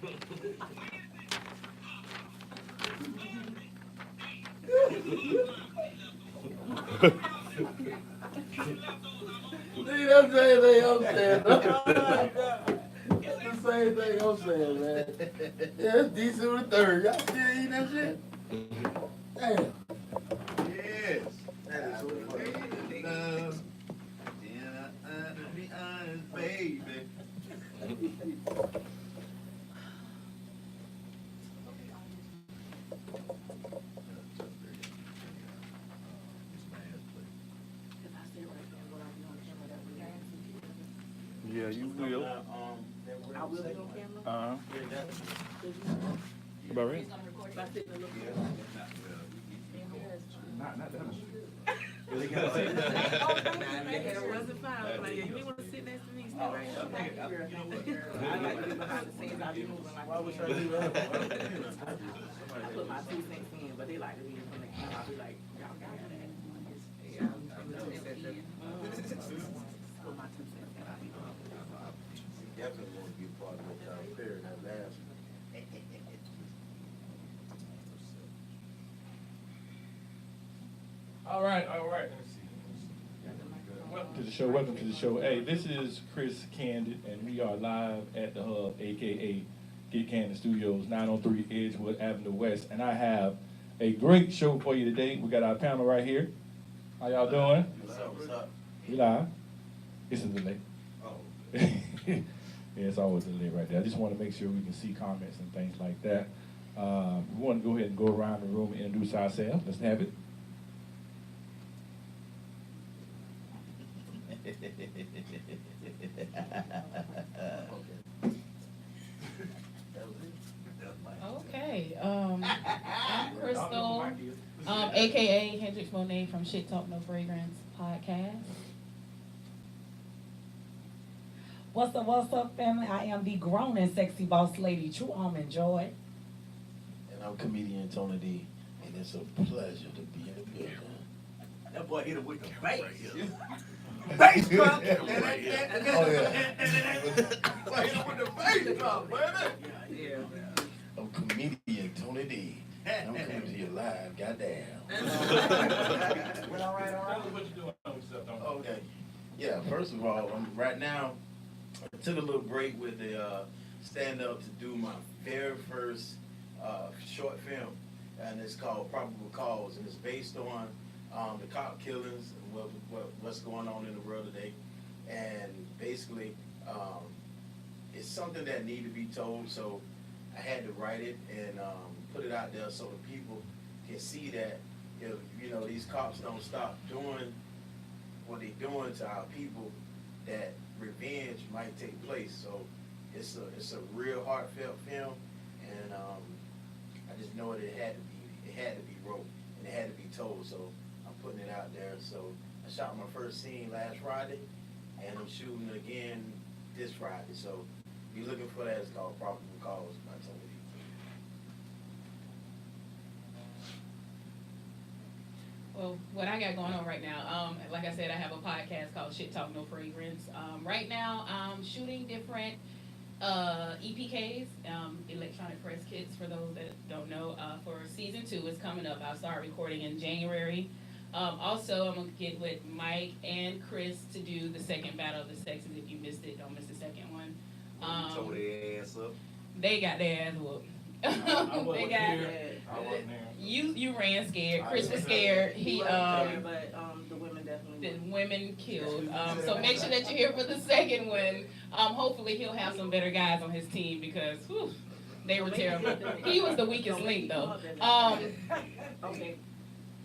See, that's the same thing I'm saying. That's the same thing I'm saying, man. Yeah, it's December 3rd. Y'all still eating that shit? Damn. Yes. That is so funny. To be honest, baby. Yeah, you will. I will be on camera. Uh-huh. About right? Not that one. It wasn't fine. Like, you didn't want to sit next to me. Stay right here. I like to be behind the scenes. I be moving like. Why would I do that? I put my 2 cents in, but they like to be in front of the camera. I be like, y'all got that. Yeah, put my 2 cents in. I be Definitely want to be part of what y'all fair that last one. All right. Welcome to the show. Hey, this is Chris Candid, and we are live at the Hub, a.k.a. Get Candid Studios, 903 Edgewood Avenue West. And I have a great show for you today. We got our panel right here. How y'all doing? What's up? We live. It's a delay. Oh. Yeah, it's always a delay right there. I just want to make sure we can see comments and things like that. We want to go ahead and go around the room and introduce ourselves. Let's have it. Okay, I'm Crystal, aka Hendrix Monet from Shit Talk No Fragrance podcast. What's up, family? I am the grown and sexy boss lady, True Almond Joy. And I'm comedian Tony D. And it's a pleasure to be in the building. That boy hit it with the bass. Bass drop. Oh, yeah. Boy hit it with the bass drop, baby. Yeah. I'm comedian Tony D. And I'm coming to you live, goddamn. Well, all right. What you doing with yourself, Tony? Okay. Yeah, first of all, right now, I took a little break with the stand-up to do my very first short film, and it's called Probable Cause, and it's based on the cop killings and what's going on in the world today. And basically, it's something that needed to be told, so I had to write it and put it out there so the people can see that if these cops don't stop doing what they're doing to our people, that revenge might take place. So it's a real heartfelt film, and I just know that it had to be wrote and it had to be told. So I'm putting it out there. So I shot my first scene last Friday, and I'm shooting again this Friday. So be looking for that. It's called Probable Cause by Tony D. Well, what I got going on right now, like I said, I have a podcast called Shit Talk No Fragrance. Right now, I'm shooting different EPKs, electronic press kits, for those that don't know. For season 2 is coming up. I'll start recording in January. Also, I'm going to get with Mike and Chris to do the second Battle of the Sexes. If you missed it, don't miss the second one. Tore their ass up. They got their ass whooped. I wasn't there. You ran scared. Chris was scared. But the women definitely. The women killed. So make sure that you're here for the second one. Hopefully he'll have some better guys on his team because whew, they were terrible. He was the weakest link though. Okay.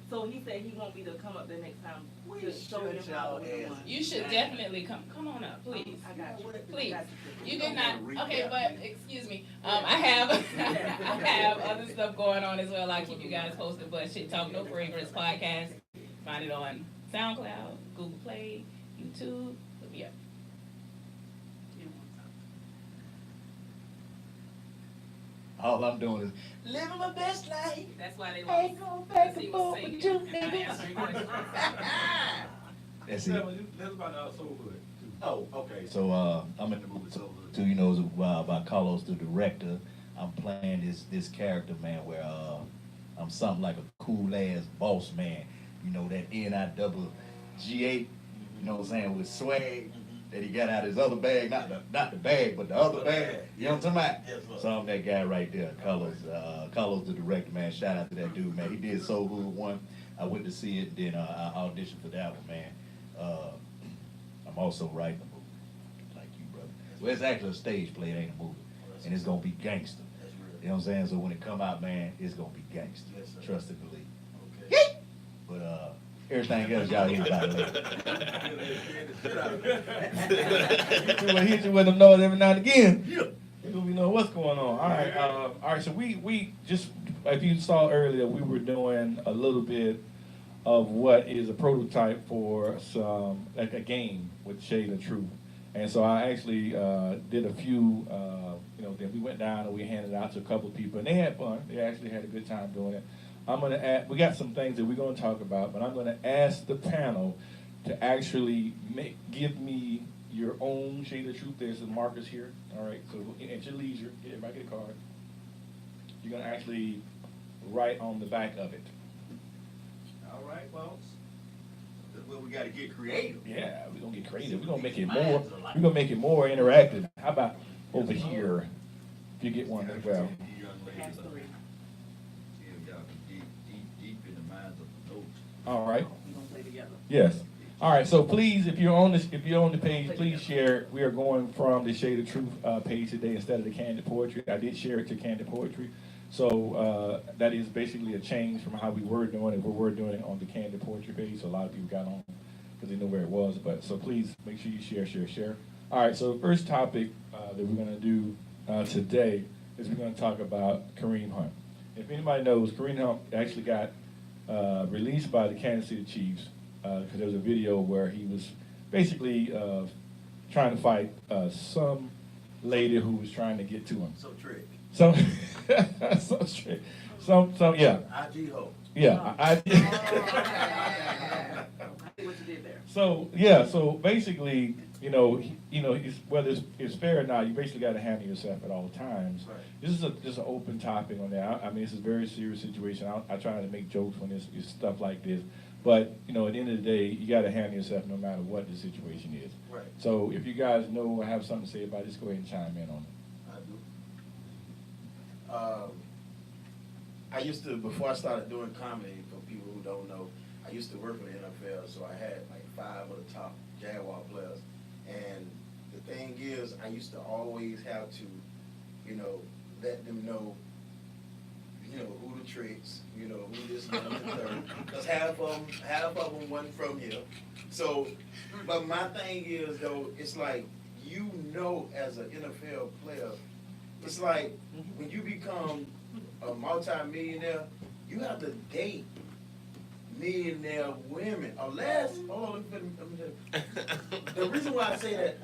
So he said he want me to come up the next time to show him how we won. You should definitely come on up, please. I got you. Please. You did not. Okay, but excuse me. I have I have other stuff going on as well. I'll keep you guys posted. But Shit Talk No Fragrance podcast. Find it on SoundCloud, Google Play, YouTube. Look me up. All I'm doing is living my best life. That's why they Ain't want no back to see and what's forth singing. with you, Can I niggas. answer your question? That's it. That's about soul hood too. Oh, okay. So I'm in the movie too. You know, it's about Carlos, the director. I'm playing this character, man, where I'm something like a cool ass boss man. You know, that NIWGA. You know what I'm saying, with swag that he got out his other bag, not the bag, but the other bag. You know what I'm talking about? So I'm that guy right there, Carlos. Carlos, the director, man. Shout out to that dude, man. He did Soul Hood 1. I went to see it, then I auditioned for that one, man. I'm also writing a movie, like you, brother. Well, it's actually a stage play, it ain't a movie. And it's gonna be gangster. You know what I'm saying? So when it come out, man, it's gonna be gangster. Trust and believe. Okay. But everything else y'all hear about later. Hit you with them noise every now and again. You know what's going on. All right. So we just, if you saw earlier, we were doing a little bit of what is a prototype for some like a game with Shade of Truth. And so I actually did a few, then we went down and we handed it out to a couple of people, and they had fun. They actually had a good time doing it. We got some things that we're going to talk about, but I'm going to ask the panel to actually give me your own Shade of Truth. There's some markers here. All right, so at your leisure, everybody get a card. You're going to actually write on the back of it. All right, folks. Well, we got to get creative. Yeah, we're gonna get creative. We're gonna make it more. We're gonna make it more interactive. How about over here? If you get one as well. All right. We're gonna play together. Yes. All right. So please, if you're on the page, please share it. We are going from the Shade of Truth page today instead of the Candid Poetry. I did share it to Candid Poetry. So that is basically a change from how we were doing it. We were doing it on the Candid Poetry page, so a lot of people got on because they know where it was. But so please make sure you share. All right, so the first topic that we're going to do today is we're going to talk about Kareem Hunt. If anybody knows, Kareem Hunt actually got released by the Kansas City Chiefs because there was a video where he was basically trying to fight some lady who was trying to get to him. So trick. Some straight. Some, yeah. IG ho. Yeah. I see what you did there. So, yeah, so basically, whether it's fair or not, you basically got to handle yourself at all times. Right. This is just an open topic on that. I mean, it's a very serious situation. I try not to make jokes when it's stuff like this. But, at the end of the day, you got to handle yourself no matter what the situation is. Right. So if you guys know or have something to say about it, just go ahead and chime in on it. I used to, before I started doing comedy, for people who don't know, I used to work for the NFL, so I had like 5 of the top Jaguar players. And the thing is, I used to always have to, let them know, who the tricks, who this, and the third. Because half of them wasn't from here. So, but my thing is, though, it's like, as an NFL player, it's like when you become a multi-millionaire, you have to date millionaire women. Unless, the reason why I say that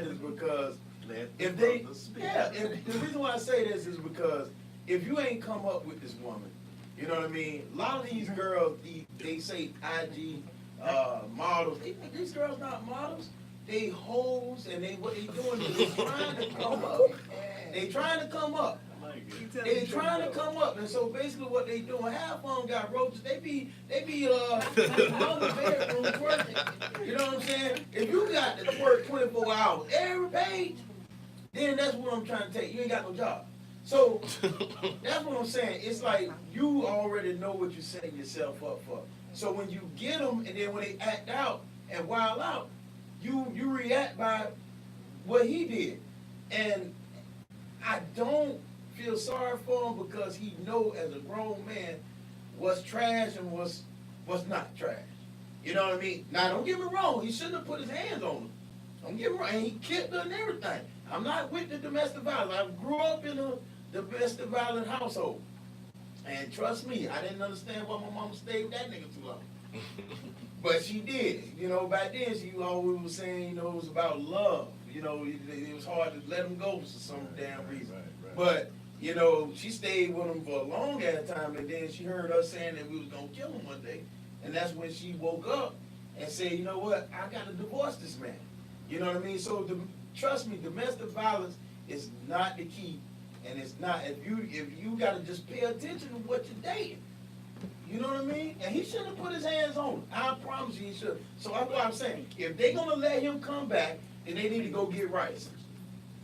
is because the reason why I say this is because if you ain't come up with this woman, you know what I mean? A lot of these girls, they say IG models. These girls not models. They hoes, and what they doing is they trying to come up. They trying to come up. They trying to come up, and so basically what they doing, half of them got roaches. They be on the bedroom twerking. You know what I'm saying? If you got to twerk 24 hours every page, then that's what I'm trying to take. You ain't got no job. So that's what I'm saying. It's like you already know what you're setting yourself up for. So when you get them, and then when they act out and wild out, you react by what he did. And I don't feel sorry for him because he know as a grown man what's trash and what's not trash. You know what I mean? Now, don't get me wrong. He shouldn't have put his hands on her. Don't get me wrong. And he kicked her and everything. I'm not with the domestic violence. I grew up in a domestic violent household. And trust me, I didn't understand why my mama stayed with that nigga too long. But she did. Back then, she always was saying, it was about love. It was hard to let him go for some damn reason. Right. But, she stayed with him for a long ass time, and then she heard us saying that we was going to kill him one day. And that's when she woke up and said, you know what, I gotta divorce this man. You know what I mean? So trust me, domestic violence is not the key. And it's not, if you gotta just pay attention to what you're dating. You know what I mean? And he shouldn't have put his hands on her. I promise you he should. So that's what I'm saying. If they're gonna let him come back, then they need to go get Rice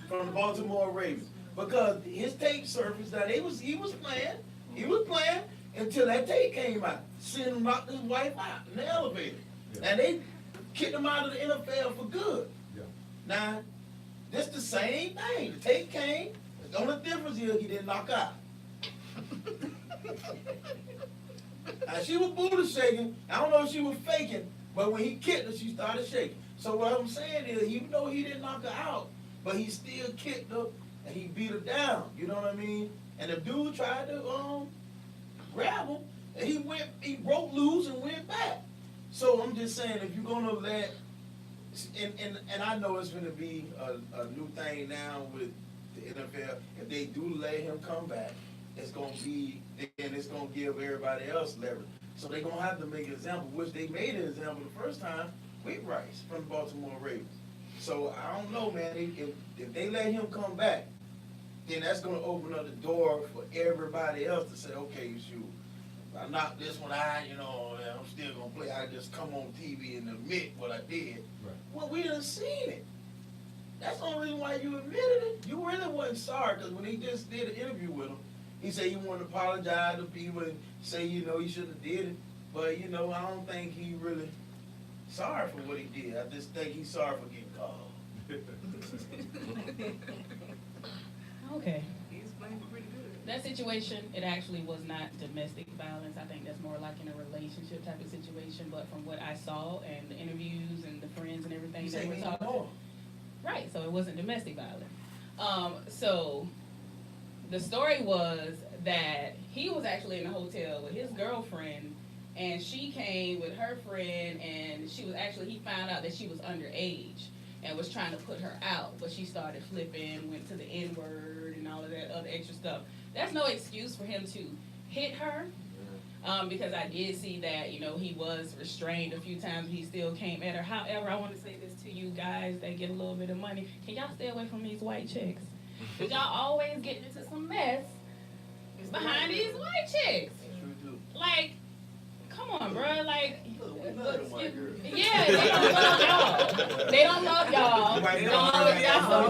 from the Baltimore Ravens. Because his tape surfaced that he was playing until that tape came out. Seeing him knock his wife out in the elevator. Yeah. And they kicked him out of the NFL for good. Yeah. Now, this the same thing. The tape came. The only difference is he didn't knock out. Now, she was booty shaking. I don't know if she was faking, but when he kicked her, she started shaking. So what I'm saying is, even though he didn't knock her out, but he still kicked her and he beat her down. You know what I mean? And the dude tried to grab him, and he broke loose and went back. So I'm just saying, if you're gonna let, and I know it's gonna be a new thing now with the NFL. If they do let him come back, it's gonna give everybody else leverage. So they're gonna have to make an example, which they made an example the first time with Rice from the Baltimore Ravens. So I don't know, man. If they let him come back, then that's gonna open up the door for everybody else to say, okay, shoot, I knocked this one out, you know, and I'm still gonna play. I just come on TV and admit what I did. Right. Well, we done seen it. That's the only reason why you admitted it. You really wasn't sorry, because when he just did an interview with him, he said he wanted to apologize to people and say, you know, he shouldn't have did it. But, you know, I don't think he really sorry for what he did. I just think he's sorry for getting called. Okay. He explained it pretty good. That situation, it actually was not domestic violence. I think that's more like in a relationship type of situation. But from what I saw and the interviews and the friends and everything You that say were he talking, know. right? So it wasn't domestic violence. So the story was that he was actually in a hotel with his girlfriend, and she came with her friend, and he found out that she was underage and was trying to put her out, but she started flipping, went to the N-word and all of that other extra stuff. That's no excuse for him to hit her, because I did see that, you know, he was restrained a few times. He still came at her. However, I want to say this to you guys that get a little bit of money. Can y'all stay away from these white chicks? Because y'all always getting into some mess behind these white chicks. Like, come on, bro. Like, yeah, they don't love y'all. They don't love y'all.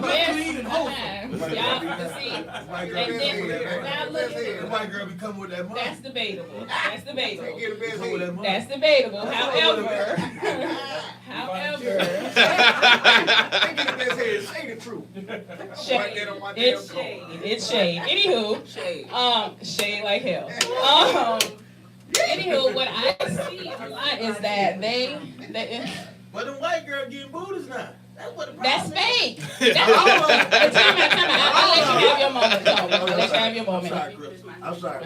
Y'all can see. Now look at The white girl be coming with that money. That's debatable. That's debatable. That's That's debatable. However, say the truth. shade. It's shade. It's shade. Anywho, shade like hell. Anywho, what I see a lot is that they but the white girl getting booties now. That's what the problem that's is. fake. That's all. But time out. I'll let you have your moment. I'll let you have your moment. I'm sorry.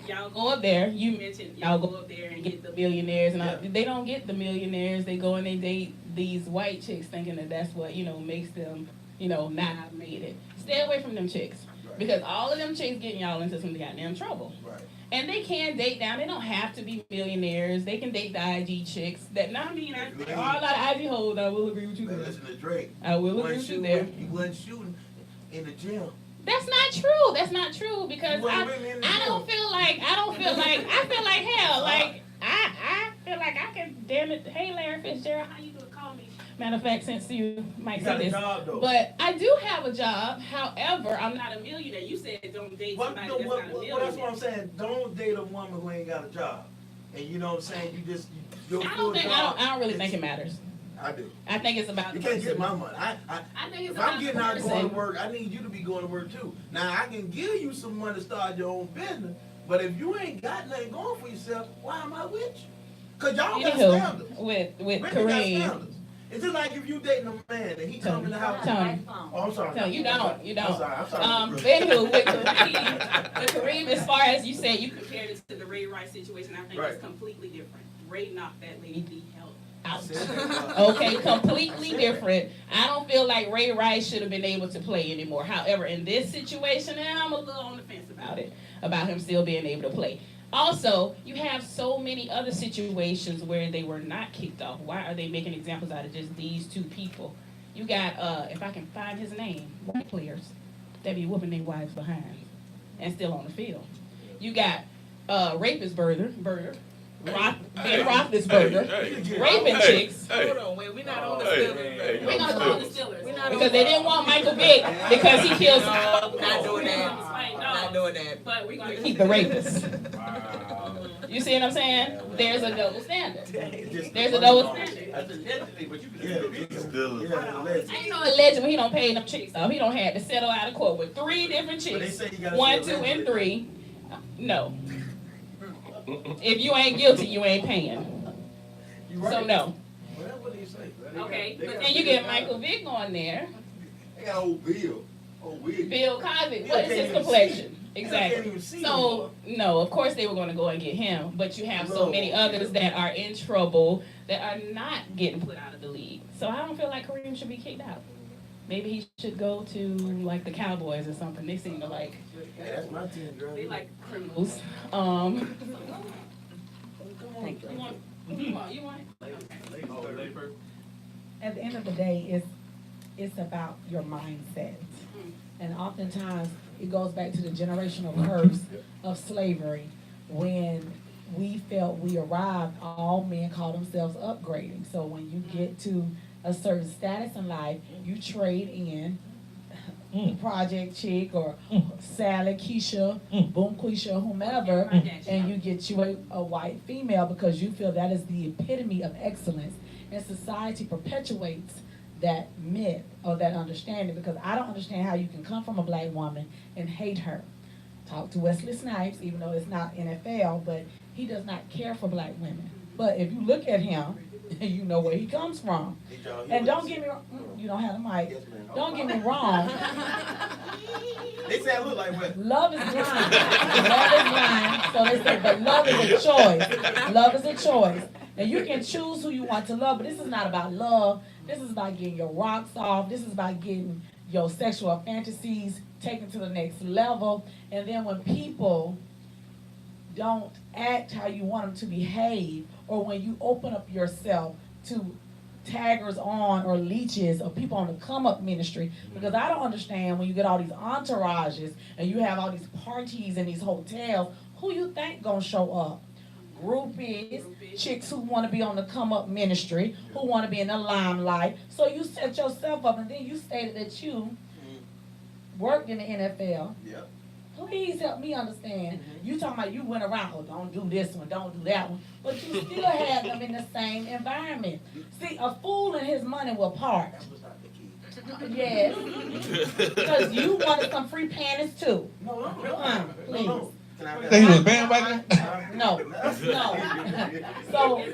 Y'all Go up there. You mentioned y'all go up there and get the millionaires, and all. They don't get the millionaires. They go and they date these white chicks, thinking that that's what, you know, makes them, you know, not made it. Stay away from them chicks, because all of them chicks getting y'all into some goddamn trouble. Right. And they can date down. They don't have to be millionaires. They can date the IG chicks. There are a lot of IG hoes. I will agree with you there. Listen to Drake. I will agree with you there. He wasn't shooting in the gym. That's not true. That's not true, because I feel like hell. Like I feel like I can, damn it. Hey, Larry Fitzgerald, how you gonna call me? Matter of fact, since you might say this, but I do have a job. However, I'm not a millionaire. You said don't date somebody that's not a millionaire. That's what I'm saying. Don't date a woman who ain't got a job. And you know what I'm saying? I don't really think it matters. I do. I think it's about you can't get my money. I think it's if about I'm getting out going to work, I need you to be going to work too. Now I can give you some money to start your own business, but if you ain't got nothing going for yourself, why am I with you? Cause y'all got standards. With Women Kareem. got standards. It's just like if you dating a man and he come in the house. Tony. Oh, I'm sorry. No, you don't. I'm sorry. Anywho, with Kareem, as far as you said, you compared it to the Ray Rice situation. I think it's completely different. Ray knocked that lady the hell out. Okay, completely different. I don't feel like Ray Rice should have been able to play anymore. However, in this situation, and I'm a little on the fence about it, about him still being able to play. Also, you have so many other situations where they were not kicked off. Why are they making examples out of just these two people? You got, if I can find his name, white players that be whooping their wives behind and still on the field. You got rapist Ben Roethlisberger, raping chicks. Hold on, wait, we're not on the Steelers. We're gonna go on the Steelers We're not on because they didn't want Michael Vick because he kills. Not doing that. Not doing that. But we're gonna keep the rapists. You see what I'm saying? There's a double standard. There's a double standard. Ain't no legend when he don't pay them chicks off. He don't have to settle out of court with 3 different chicks. 1, 2, and 3. No. If you ain't guilty, you ain't paying. So no. Okay, but then you get Michael Vick on there. They got old Bill. Bill Cosby. What is his complexion? Exactly. So no, of course they were going to go and get him, but you have so many others that are in trouble that are not getting put out of the league. So I don't feel like Kareem should be kicked out. Maybe he should go to like the Cowboys or something. They seem to like. That's my team, girl. They like criminals. Thank you. You want it? At the end of the day, it's about your mindset. And oftentimes, it goes back to the generational curse of slavery. When we felt we arrived, all men call themselves upgrading. So when you get to a certain status in life, you trade in Project Chick or Sally, Keisha, Boom Quisha, whomever, and you get you a white female because you feel that is the epitome of excellence. And society perpetuates that myth or that understanding because I don't understand how you can come from a black woman and hate her. Talk to Wesley Snipes, even though it's not NFL, but he does not care for black women. But if you look at him, you know where he comes from. And don't get me wrong, you don't have the mic. Don't get me wrong. They say I look like what? Love is blind. Love is blind. So they say, but love is a choice. Love is a choice. And you can choose who you want to love, but this is not about love. This is about getting your rocks off. This is about getting your sexual fantasies taken to the next level. And then when people don't act how you want them to behave, or when you open up yourself to taggers on or leeches or people on the come up ministry, because I don't understand when you get all these entourages and you have all these parties in these hotels, who you think gonna show up? Groupies, chicks who want to be on the come up ministry, who want to be in the limelight. So you set yourself up and then you stated that you worked in the NFL. Yep. Please help me understand. You talking about you went around, oh, don't do this one, don't do that one. But you still had them in the same environment. See, a fool and his money will part. Yes. Because you wanted some free panties too. Please. Think he was bandwagon? No. So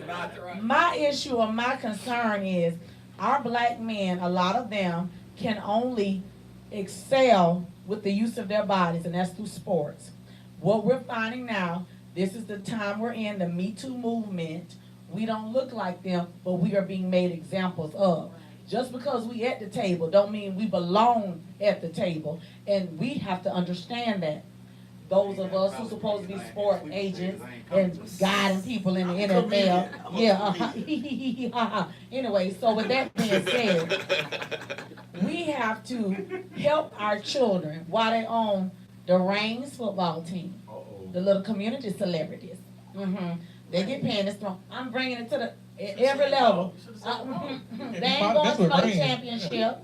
my issue or my concern is our black men, a lot of them can only excel with the use of their bodies, and that's through sports. What we're finding now, this is the time we're in, the Me Too movement. We don't look like them, but we are being made examples of. Just because we at the table don't mean we belong at the table, and we have to understand that. Those of us who supposed to be sport agents and guiding people in the NFL. Yeah. Anyway, so with that being said, we have to help our children while they on the Reigns football team, the little community celebrities. They get panties thrown. I'm bringing it to the every level. They ain't going to no championship.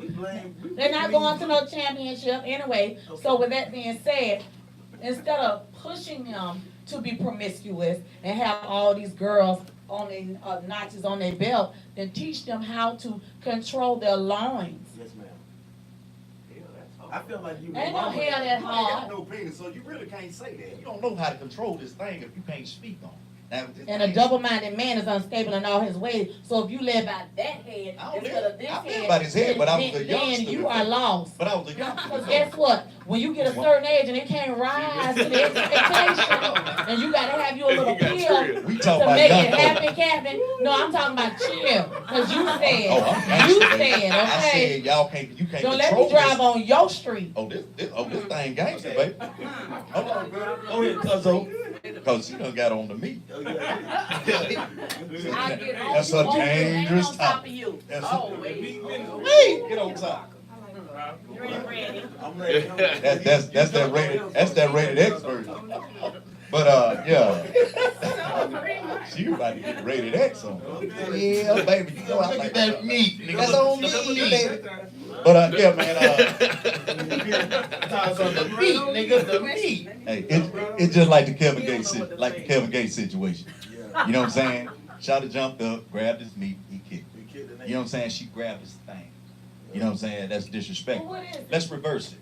They're not going to no championship anyway. So with that being said, instead of pushing them to be promiscuous and have all these girls on their notches on their belt, then teach them how to control their loins. Yes, ma'am. I feel like you Ain't no hair that You hard. ain't got no penis, so you really can't say that. You don't know how to control this thing if you can't speak on it. Now, this And a thing- double-minded man is unstable in all his ways. So if you live by that head I don't instead live- of this I live head, by this head, but I was a then youngster you before. are lost. But I was a youngster. Because guess what? When you get a certain age and it can't rise to the expectation, and you gotta have you a little pill We to talking about make young it folk. happen, Captain. No, I'm talking about chill. Because you said, Oh, I'm gangster, you baby. said, I okay? said y'all can't. You can't Don't let control me drive this. on your street. Oh, this thing gangster, baby. Hold on, Go ahead, Cuzzo. Cause she done got on the meat. Oh, yeah. I get on That's you, a on you, and dangerous on top topic. of you. That's Oh, a- wait. Wait, get on top. You ain't ready. I'm ready. That's that rated X version. But yeah. She about to get rated X on. Yeah, baby, you know I like that meat. Nigga. That's on me, baby. But yeah, man. The meat, nigga, the meat. Hey, it's just like the Kevin Gates situation. Yeah. You know what I'm saying? Shawty jumped up, grabbed his meat, he kicked We it. killed the nigga. You know what I'm saying? She grabbed his thing. You know what I'm saying? That's disrespectful. Well, what is it? Let's reverse it.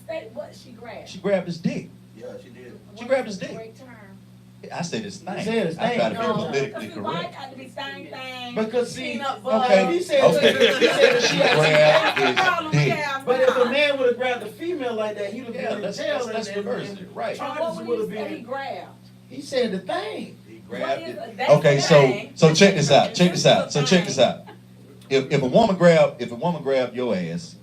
State what she grabbed. She grabbed his dick. Yeah, she did. She grabbed his What is dick. the correct term? I said his thing. You said his I thing. try to be No, politically because why it correct. got to be same thing? Because see, peanut butter. Okay. He said, Okay. he said that she had Grabbed That's the problem we his dick. have But if a now. man would have grabbed a female like that, he'd have Yeah, been in let's jail. reverse it. Right. So what Charges would would he have say he been. grabbed? He said the thing. He What grabbed is it. it? That's Okay, the so thing. check this out. Check This this out. is So the check this thing. out. If a woman grab your ass,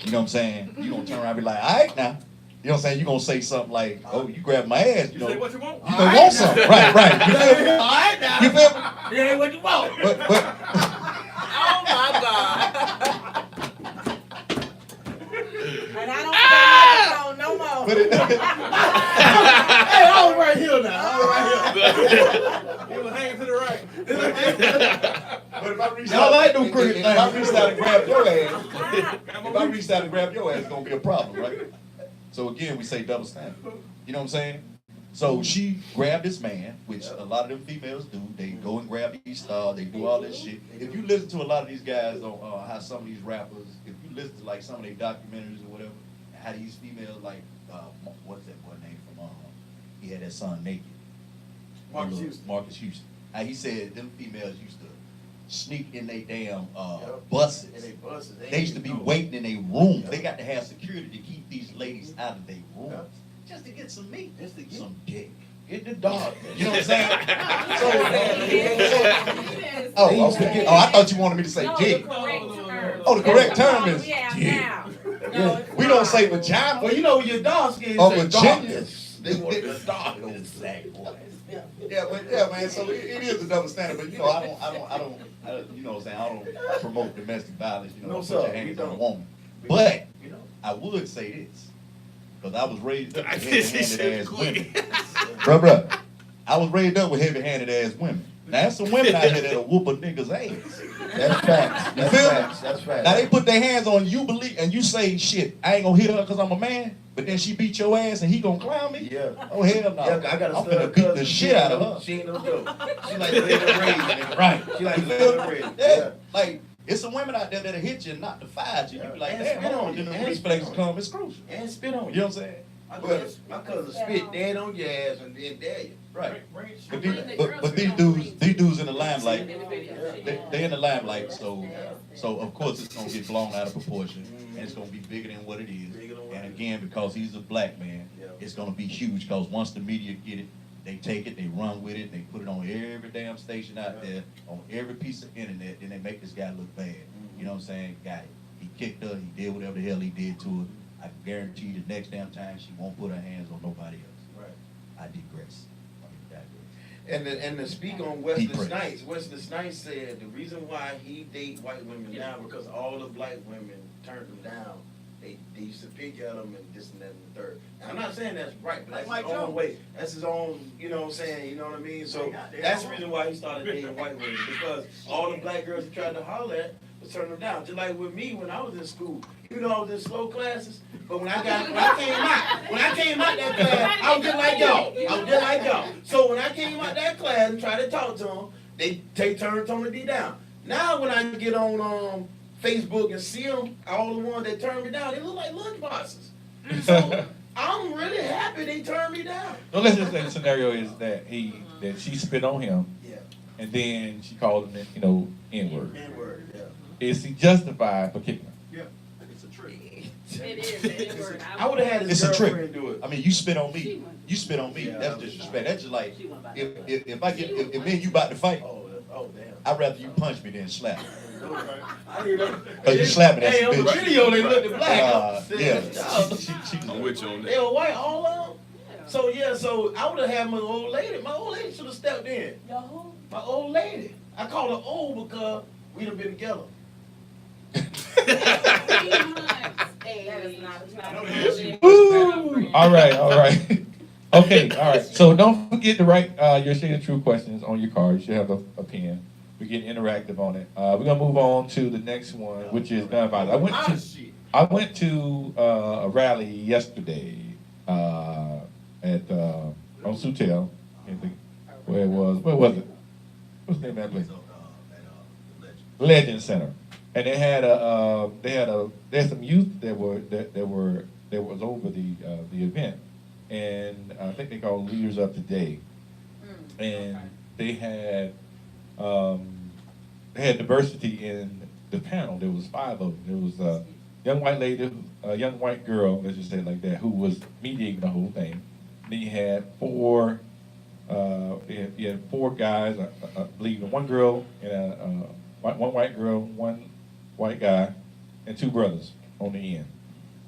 you know what I'm saying? You gonna turn around and be like, all right now. You know what I'm saying? You gonna say something like, oh, you grabbed my ass. You know, you what you want? gonna want something. Right. You feel me? All right now. You feel me? That ain't what you want. But Oh my God. And I don't say no more. but it, Hey, I was right here now. I was right here. He was hanging to the right. but if I reach Y'all out, like them crooked if I things. reach out and grab your ass, if I reach out and grab your ass, it's gonna be a problem, right? So again, we say double standard. You know what I'm saying? So she grabbed this man, which a lot of them females do. They go and grab these stars. They do all this shit. If you listen to a lot of these guys on how some of these rappers, if you listen to like some of their documentaries or whatever, how these females like, what's that boy name from? He had that son naked. Marcus Houston. Marcus Houston. How he said them females used to sneak in they damn Yep. buses. And they busted. They used to be waiting in their rooms. They got to have security to keep these ladies out of their rooms. Just to get some meat. Just to get some dick. Get the dog. You know what I'm saying? Okay. Oh, I thought you wanted me to say No, the dick. correct term. Oh, the correct That's term problem is we have dick. now. No, it's We don't not. say vagina. Well, you know, your dog skin Oh, say Virginia. darkness. They want the dark. Those black boys. Yeah, but yeah, man. So it is a double standard, but you know, I don't, you know what I'm saying? I don't promote domestic violence. You know, No, don't sir, put your we hands on a don't. woman. But I would say this, because I was raised up with heavy-handed ass women. Bruh, I was raised up with heavy-handed ass women. Now there's some women out here that'll whoop a nigga's ass. That's facts. You That's feel facts. me? That's facts. Now they put their hands on you, believe, and you say, shit, I ain't gonna hit her because I'm a man, but then she beat your ass and he gonna clown me? Yeah. Oh, hell no. Yeah, I got a I'm stud finna beat the cousin. shit out of her. She ain't no joke. She like the raised, nigga. Right. She like You the feel me? raised. Yeah. Like, it's some women out there that'll hit you and not to fight you. You be like, And damn, spit hold on on, you. then And the spit reflex on come, it's crucial. And spit on You know you. what I'm saying? My cousin spit dead on your ass and then dare you. Right. But Bring these, the but, girls but around. these dudes in the limelight, Yeah. they in the limelight, so of course it's gonna get blown out of proportion, and it's gonna be bigger than what it is. Bigger than what And it is. again, because he's a black man, Yeah. it's gonna be huge, because once the media get it, they take it, they run with it, they put it on every damn station out there, on every piece of internet, then they make this guy look bad. You know what I'm saying? Got it. He kicked her, he did whatever the hell he did to her. I guarantee the next damn time she won't put her hands on nobody else. Right. I digress. And to speak on Wesley He prays. Snipes, Wesley Snipes said the reason why he date white women now because all the black women turned him down. They used to pick at him and this and that and the third. Now, I'm not saying that's right, but that's Like his Mike own Jones. way. That's his own, you know what I'm saying? You know what I mean? So that's the reason why he started dating white women because all the black girls he tried to holler at was turning him down. Just like with me when I was in school. Even though I was in slow classes, but when I came out that class, I was just like y'all. So when I came out that class and tried to talk to them, they turned Tony D down. Now when I get on Facebook and see them, all the ones that turned me down, they look like lunch boxes. So I'm really happy they turned me down. No, let's just say the scenario is that she spit on him, Yeah. and then she called him, you know, N-word. N-word, yeah. Is he justified for kicking her? It's a trick. It is, it is. I would have had his It's a trick. girlfriend do it. I mean, you spit on me. You spit on me. Yeah. That's disrespect. That's just like She wasn't about if me and you about to fight, Oh damn. I'd rather you punch me than slap. I hear that. Cause you slapping that Hey, on the bitch. video they looked black. Yeah. She I'm with you on They were white, all of them. So yeah, so I would have had my old lady. My old lady should have stepped in. Yo, who? My old lady. I call her old because we done been together. That is not Woo! All right, all right. Okay, all right. So don't forget to write your shade of true questions on your card. You should have a pen. We're getting interactive on it. We're gonna move on to the next one, which is gun violence. I went to a rally yesterday at on Sutel. Where it was? Where was it? What's the name of that place? Legend Center. And they had some youth that was over the event, and I think they called Leaders of Today, and they had diversity in the panel. There was 5 of them. There was a young white lady, a young white girl, let's just say it like that, who was mediating the whole thing. Then you had 4 guys, I believe, one girl and one white girl, one white guy, and 2 brothers on the end.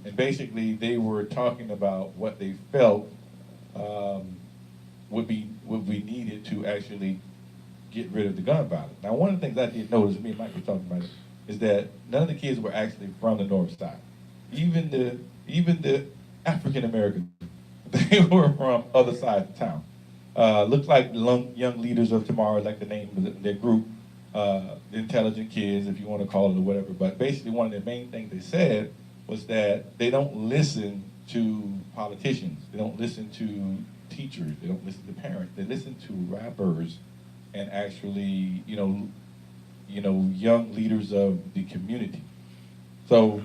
And basically, they were talking about what they felt would be needed to actually get rid of the gun violence. Now, one of the things I did notice, me and Mike were talking about it, is that none of the kids were actually from the North Side. Even the African Americans, they were from other sides of town. Looks like young leaders of tomorrow, like the name of their group. Intelligent kids, if you want to call it or whatever. But basically, one of the main things they said was that they don't listen to politicians. They don't listen to teachers. They don't listen to parents. They listen to rappers and actually, young leaders of the community. So,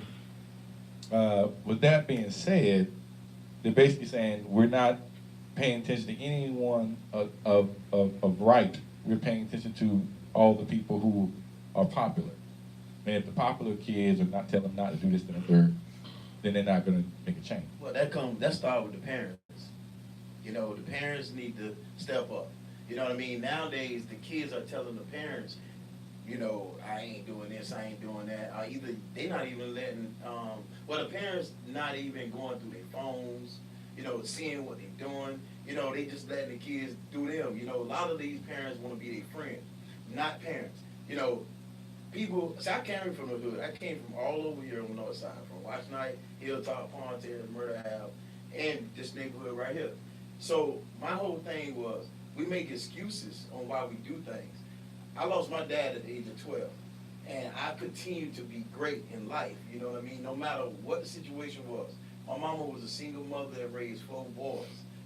with that being said, they're basically saying we're not paying attention to anyone of right. We're paying attention to all the people who are popular. And if the popular kids are not telling them not to do this, and the third, then they're not going to make a change. Well, that starts with the parents. The parents need to step up. You know what I mean? Nowadays, the kids are telling the parents, I ain't doing this, I ain't doing that. Either they not even letting, the parents not even going through their phones, seeing what they're doing. They just letting the kids do them. A lot of these parents want to be their friends, not parents. People, I came from the hood. I came from all over here on the north side, from Washington, Hilltop, Pontier, Murder Ave, and this neighborhood right here. So my whole thing was, we make excuses on why we do things. I lost my dad at the age of 12, and I continued to be great in life, you know what I mean, no matter what the situation was. My mama was a single mother that raised 4 boys,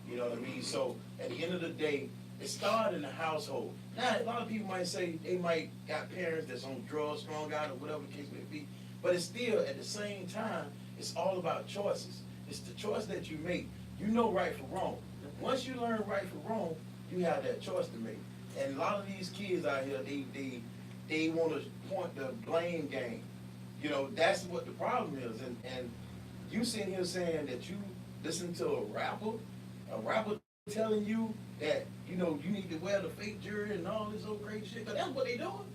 you know what I mean? So at the end of the day, it started in the household. Now, a lot of people might say they might got parents that's on drugs, strung out, or whatever the case may be, but it's still, at the same time, it's all about choices. It's the choice that you make. You know right from wrong. Once you learn right from wrong, you have that choice to make. And a lot of these kids out here, they want to point the blame game. That's what the problem is. And you sitting here saying that you listen to a rapper telling you that, you need to wear the fake jewelry and all this old crazy shit, because that's what they doing.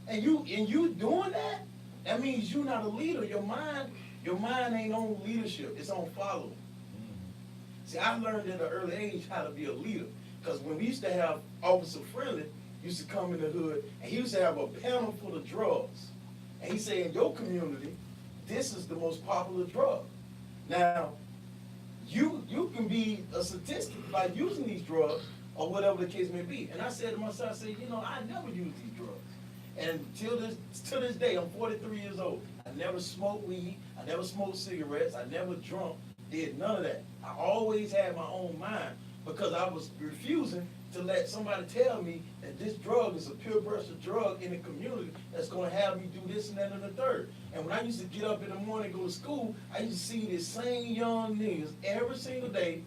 And you doing that, that means you're not a leader. Your mind ain't on leadership, it's on following. See, I learned at an early age how to be a leader. Because when we used to have Officer Friendly, used to come in the hood, and he used to have a panel full of drugs. And he said, in your community, this is the most popular drug. Now, you can be a statistic by using these drugs, or whatever the case may be. And I said to myself, I never used these drugs. And till this day, I'm 43 years old. I never smoked weed, I never smoked cigarettes, I never drunk, did none of that. I always had my own mind, because I was refusing to let somebody tell me that this drug is a pure burst of drug in the community that's going to have me do this and that and the third. And when I used to get up in the morning and go to school, I used to see these same young niggas every single day,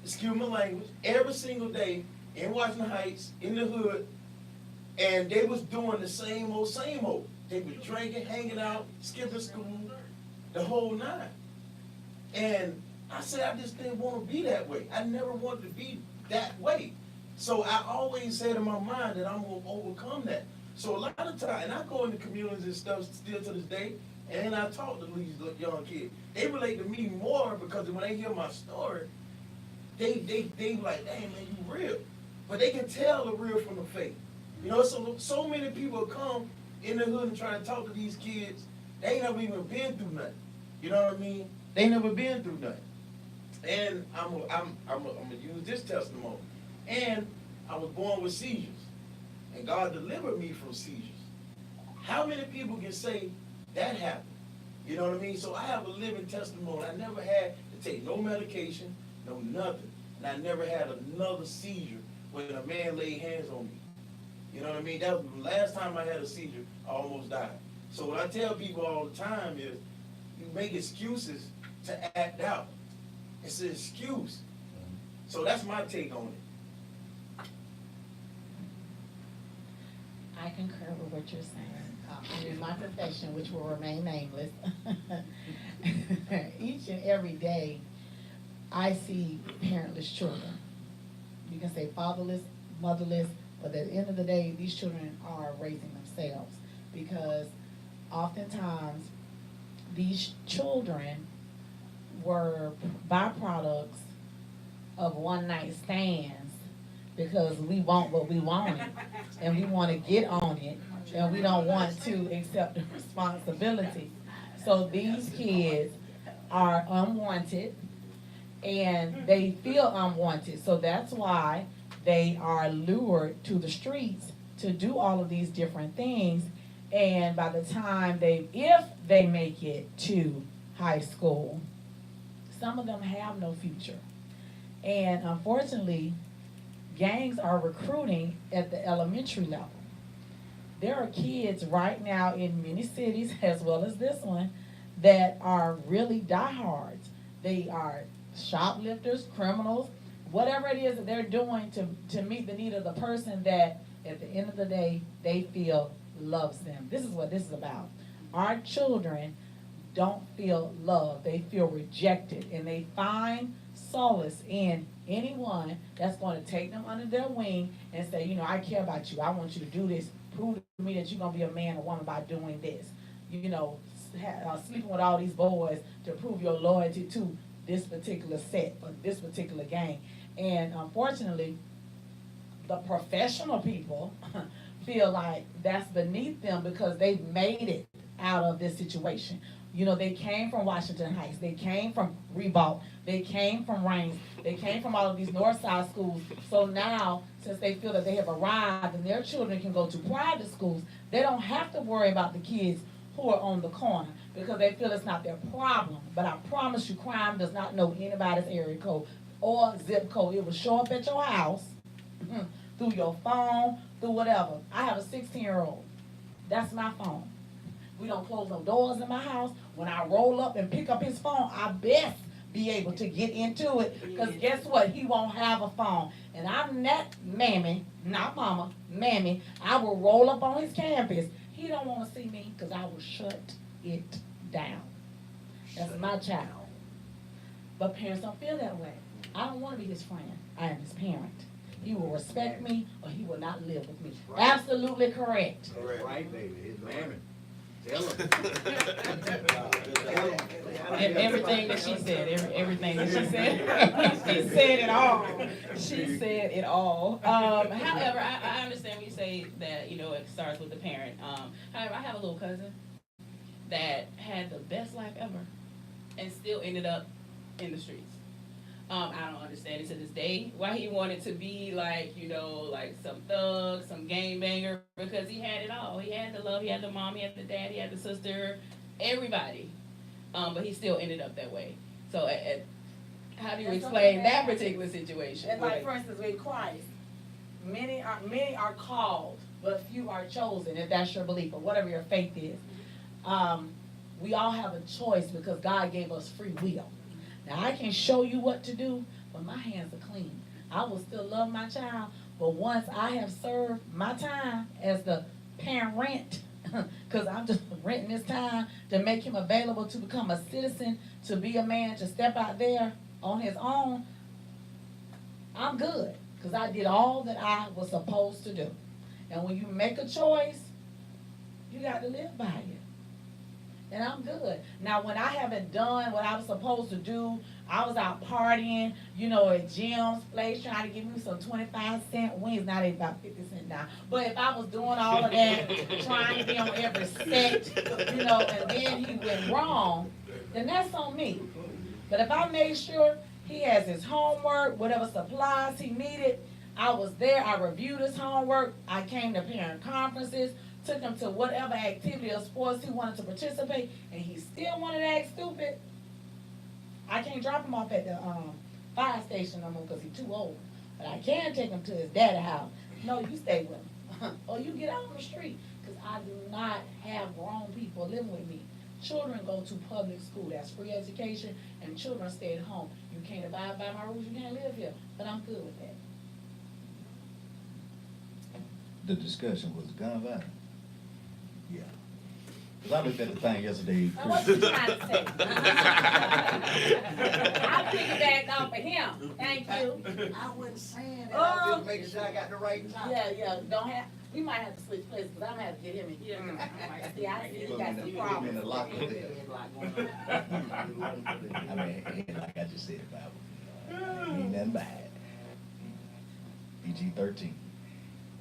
excuse my language, every single day in Washington Heights, in the hood, and they was doing the same old, same old. They were drinking, hanging out, skipping school, the whole 9. And I said, I just didn't want to be that way. I never wanted to be that way. So I always said in my mind that I'm going to overcome that. So a lot of times, and I go into communities and stuff still to this day, and I talk to these young kids. They relate to me more because when they hear my story, they like, dang man, you real. But they can tell the real from the fake. You know, so many people come in the hood and try to talk to these kids. They ain't never even been through nothing. You know what I mean? They never been through nothing. And I'm gonna use this testimony. And I was born with seizures, and God delivered me from seizures. How many people can say that happened? You know what I mean? So I have a living testimony. I never had to take no medication, no nothing, and I never had another seizure when a man laid hands on me. You know what I mean? That was the last time I had a seizure. I almost died. So what I tell people all the time is, you make excuses to act out. It's an excuse. So that's my take on it. I concur with what you're saying. In my profession, which will remain nameless, each and every day, I see parentless children. You can say fatherless, motherless, but at the end of the day, these children are raising themselves, because oftentimes these children were byproducts of one-night stands, because we want what we wanted and we want to get on it, and we don't want to accept the responsibility. So these kids are unwanted and they feel unwanted. So that's why they are lured to the streets to do all of these different things. And by the time if they make it to high school, some of them have no future. And unfortunately, gangs are recruiting at the elementary level. There are kids right now in many cities, as well as this one, that are really diehards. They are shoplifters, criminals, whatever it is that they're doing to meet the need of the person that, at the end of the day, they feel loves them. This is what this is about. Our children don't feel loved. They feel rejected, and they find solace in anyone that's going to take them under their wing and say, you know, I care about you. I want you to do this. Prove to me that you're going to be a man or woman by doing this. You know, sleeping with all these boys to prove your loyalty to this particular set or this particular gang. And unfortunately, the professional people feel like that's beneath them because they've made it out of this situation. You know, they came from Washington Heights. They came from Reebok. They came from Rains. They came from all of these North Side schools. So now, since they feel that they have arrived and their children can go to private schools, they don't have to worry about the kids who are on the corner because they feel it's not their problem. But I promise you, crime does not know anybody's area code or zip code. It will show up at your house through your phone, through whatever. I have a 16-year-old. That's my phone. We don't close no doors in my house. When I roll up and pick up his phone, I best be able to get into it. Because guess what? He won't have a phone. And I'm that mammy, not mama, mammy. I will roll up on his campus. He don't want to see me because I will shut it down. That's my child. But parents don't feel that way. I don't want to be his friend. I am his parent. He will respect me or he will not live with me. Right. Absolutely correct. Correct. Right, baby. His mammy. Tell him. Everything that she said, everything that she said, she said it all. She said it all. However, I understand when you say that, you know, it starts with the parent. However, I have a little cousin that had the best life ever and still ended up in the streets. I don't understand it to this day why he wanted to be like, you know, like some thug, some gangbanger, because he had it all. He had the love, he had the mom, he had the dad, he had the sister, everybody. But he still ended up that way. So how do you explain that particular situation? And like, for instance, with Christ, many are called, but few are chosen, if that's your belief, or whatever your faith is. We all have a choice because God gave us free will. Now, I can show you what to do, but my hands are clean. I will still love my child, but once I have served my time as the parent, because I'm just renting this time to make him available to become a citizen, to be a man, to step out there on his own, I'm good, because I did all that I was supposed to do. And when you make a choice, you got to live by it. and I'm good. Now, when I haven't done what I was supposed to do, I was out partying, you know, at Jim's place trying to give me some 25-cent wings. Now they about 50 cents now. But if I was doing all of that, trying to be on every set, you know, and then he went wrong, then that's on me. But if I made sure he has his homework, whatever supplies he needed, I was there, I reviewed his homework, I came to parent conferences, took him to whatever activity or sports he wanted to participate, and he still wanted to act stupid, I can't drop him off at the fire station no more because he's too old. But I can take him to his daddy house. No, you stay with him. Or you get out on the street. Because I do not have grown people living with me. Children go to public school. That's free education. And children stay at home. You can't abide by my rules. You can't live here. But I'm good with that. The discussion was gun violence. Yeah. 'Cause I looked at the thing yesterday. Now, what you trying to say? I piggybacked off of him. Thank you. I wasn't saying that, I was just making sure I got the right time. Yeah, don't have, we might have to switch places, because I'm gonna have to get him in here. See, I see he got some problems. In the locker there. I mean, like I just said, Bible, ain't nothing bad. PG-13.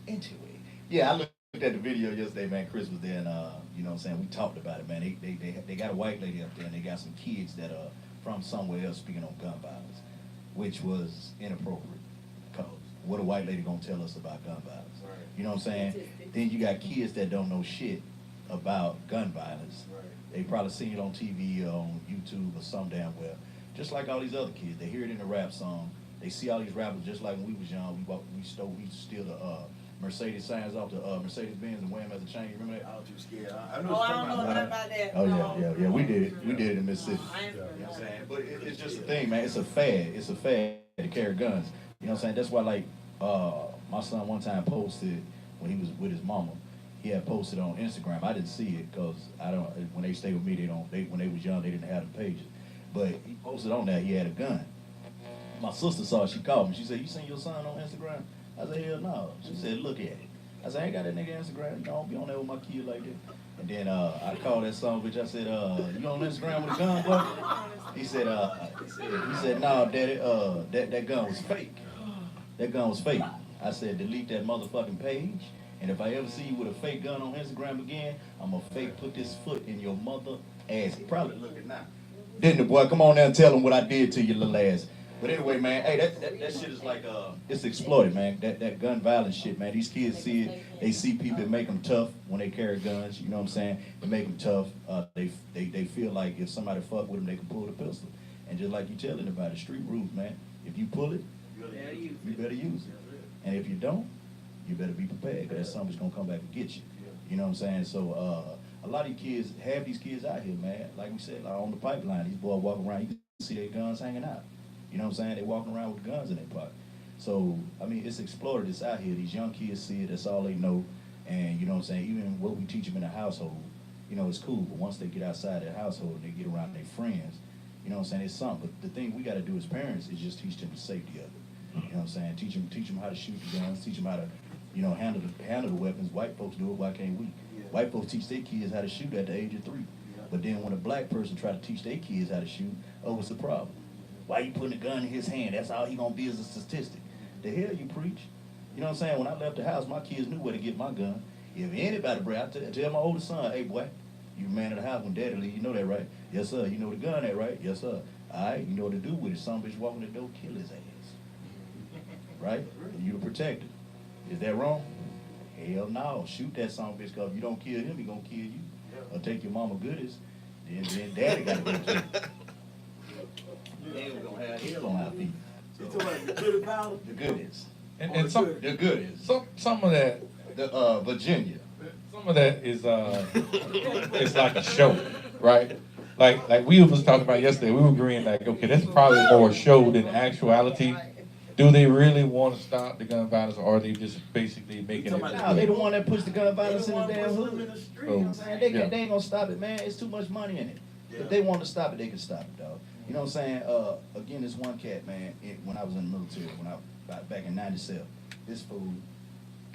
Anyway, yeah, I looked at the video yesterday, man. Chris was there, and you know what I'm saying, we talked about it, man. They got a white lady up there, and they got some kids that are from somewhere else speaking on gun violence, which was inappropriate. Cause what a white lady gonna tell us about gun violence? Right. You know what I'm saying? Then you got kids that don't know shit about gun violence. Right. They probably seen it on TV or on YouTube or some damn well. Just like all these other kids, they hear it in a rap song. They see all these rappers just like when we was young. We steal the Mercedes signs off the Mercedes Benz and wear them as a chain. You remember that? I was too scared. I know Oh, what I you're don't know talking nothing about. about that. Oh No. yeah. We did it. We did it in Mississippi. I ain't You know heard what I'm that. saying? But it's just a thing, man. It's a fad. It's a fad to carry guns. You know what I'm saying? That's why, like, my son one time posted when he was with his mama. He had posted on Instagram. I didn't see it because I don't. When they stay with me, when they was young, they didn't have the pages. But he posted on that he had a gun. My sister saw it. She called me. She said, "You seen your son on Instagram?" I said, "Hell no." She said, "Look at it." I said, "I ain't got that nigga Instagram. You know, I don't be on there with my kid like that." And then I called that son bitch. I said, "You on Instagram with a gun, boy?" He said, "No, daddy, that gun was fake. That gun was fake." I said, "Delete that motherfucking page. And if I ever see you with a fake gun on Instagram again, I'm gonna fake put this foot in your mother ass." He probably looking now. Didn't the boy? Come on there and tell him what I did to your little ass. But anyway, man, hey, that shit is like, it's exploited, man. That gun violence shit, man. These kids see it. They see people that make them tough when they carry guns. You know what I'm saying? They make them tough. They feel like if somebody fuck with them, they can pull the pistol. And just like you telling about the street rules, man. If you pull it, you better use it. And if you don't, you better be prepared because somebody's gonna come back and get you. You know what I'm saying? So a lot of you kids, have these kids out here, man. Like we said, like on the pipeline, these boys walking around, you can see their guns hanging out. You know what I'm saying? They walking around with guns in their pocket. So, I mean, it's exploited. It's out here. These young kids see it. That's all they know. And, you know what I'm saying, even what we teach them in the household, you know, it's cool. But once they get outside their household and they get around their friends, you know what I'm saying, it's something. But the thing we got to do as parents is just teach them the safety of it. You know what I'm saying? Teach them how to shoot the guns. Teach them how to, you know, handle the weapons. White folks do it. Why can't we? White folks teach their kids how to shoot at the age of 3. But then when a black person try to teach their kids how to shoot, oh, what's the problem? Why you putting a gun in his hand? That's all he gonna be as a statistic. The hell you preach? You know what I'm saying? When I left the house, my kids knew where to get my gun. If anybody, bro, I tell my oldest son, "Hey, boy, you the man of the house when daddy leave. You know that, right?" "Yes, sir." "You know the gun at, right?" "Yes, sir." "All right, you know what to do with it. Some bitch walking the door, kill his ass." Right? You the protector. Is that wrong? Hell no. Shoot that son bitch, because if you don't kill him, he gonna kill you. Or take your mama goodies. Then daddy gotta go too. Then we're gonna have hell on our feet. You talking about the good powder? The goodies. And some The goodies. some of that Virginia. some of that is it's like a show, right? Like we was talking about yesterday, we were agreeing like, okay, that's probably more a show than actuality. Do they really want to stop the gun violence, or are they just basically making it? No, they the one that push the gun violence in the They damn the one pushing them in hood. the street. Oh. You know what I'm saying? They ain't gonna stop it, man. It's too much money in it. Yeah. If they want to stop it, they can stop it, dog. You know what I'm saying? Again, this one cat, man, when I was in the military, back in '97, this fool,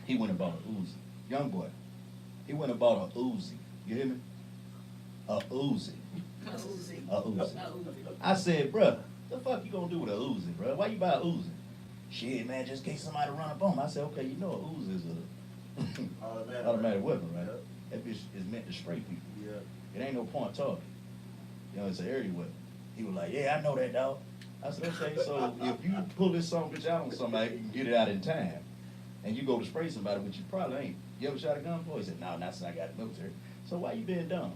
he went and bought a Uzi. Young boy. He went and bought a Uzi. You hear me? a Uzi. A Uzi. Uzi. I said, bruh, the fuck you gonna do with a Uzi, bruh? Why you buy a Uzi? Shit, man, just in case somebody run up on me. I said, okay, you know a Uzi is a automatic weapon, right? That bitch is meant to spray people. Yeah. It ain't no point talking. You know, it's an area weapon. He was like, yeah, I know that, dog. I said, okay, so if you pull this son of a bitch out on somebody, you can get it out in time, and you go to spray somebody, which you probably ain't. You ever shot a gun before? He said, no, not since I got the military. So why you being dumb?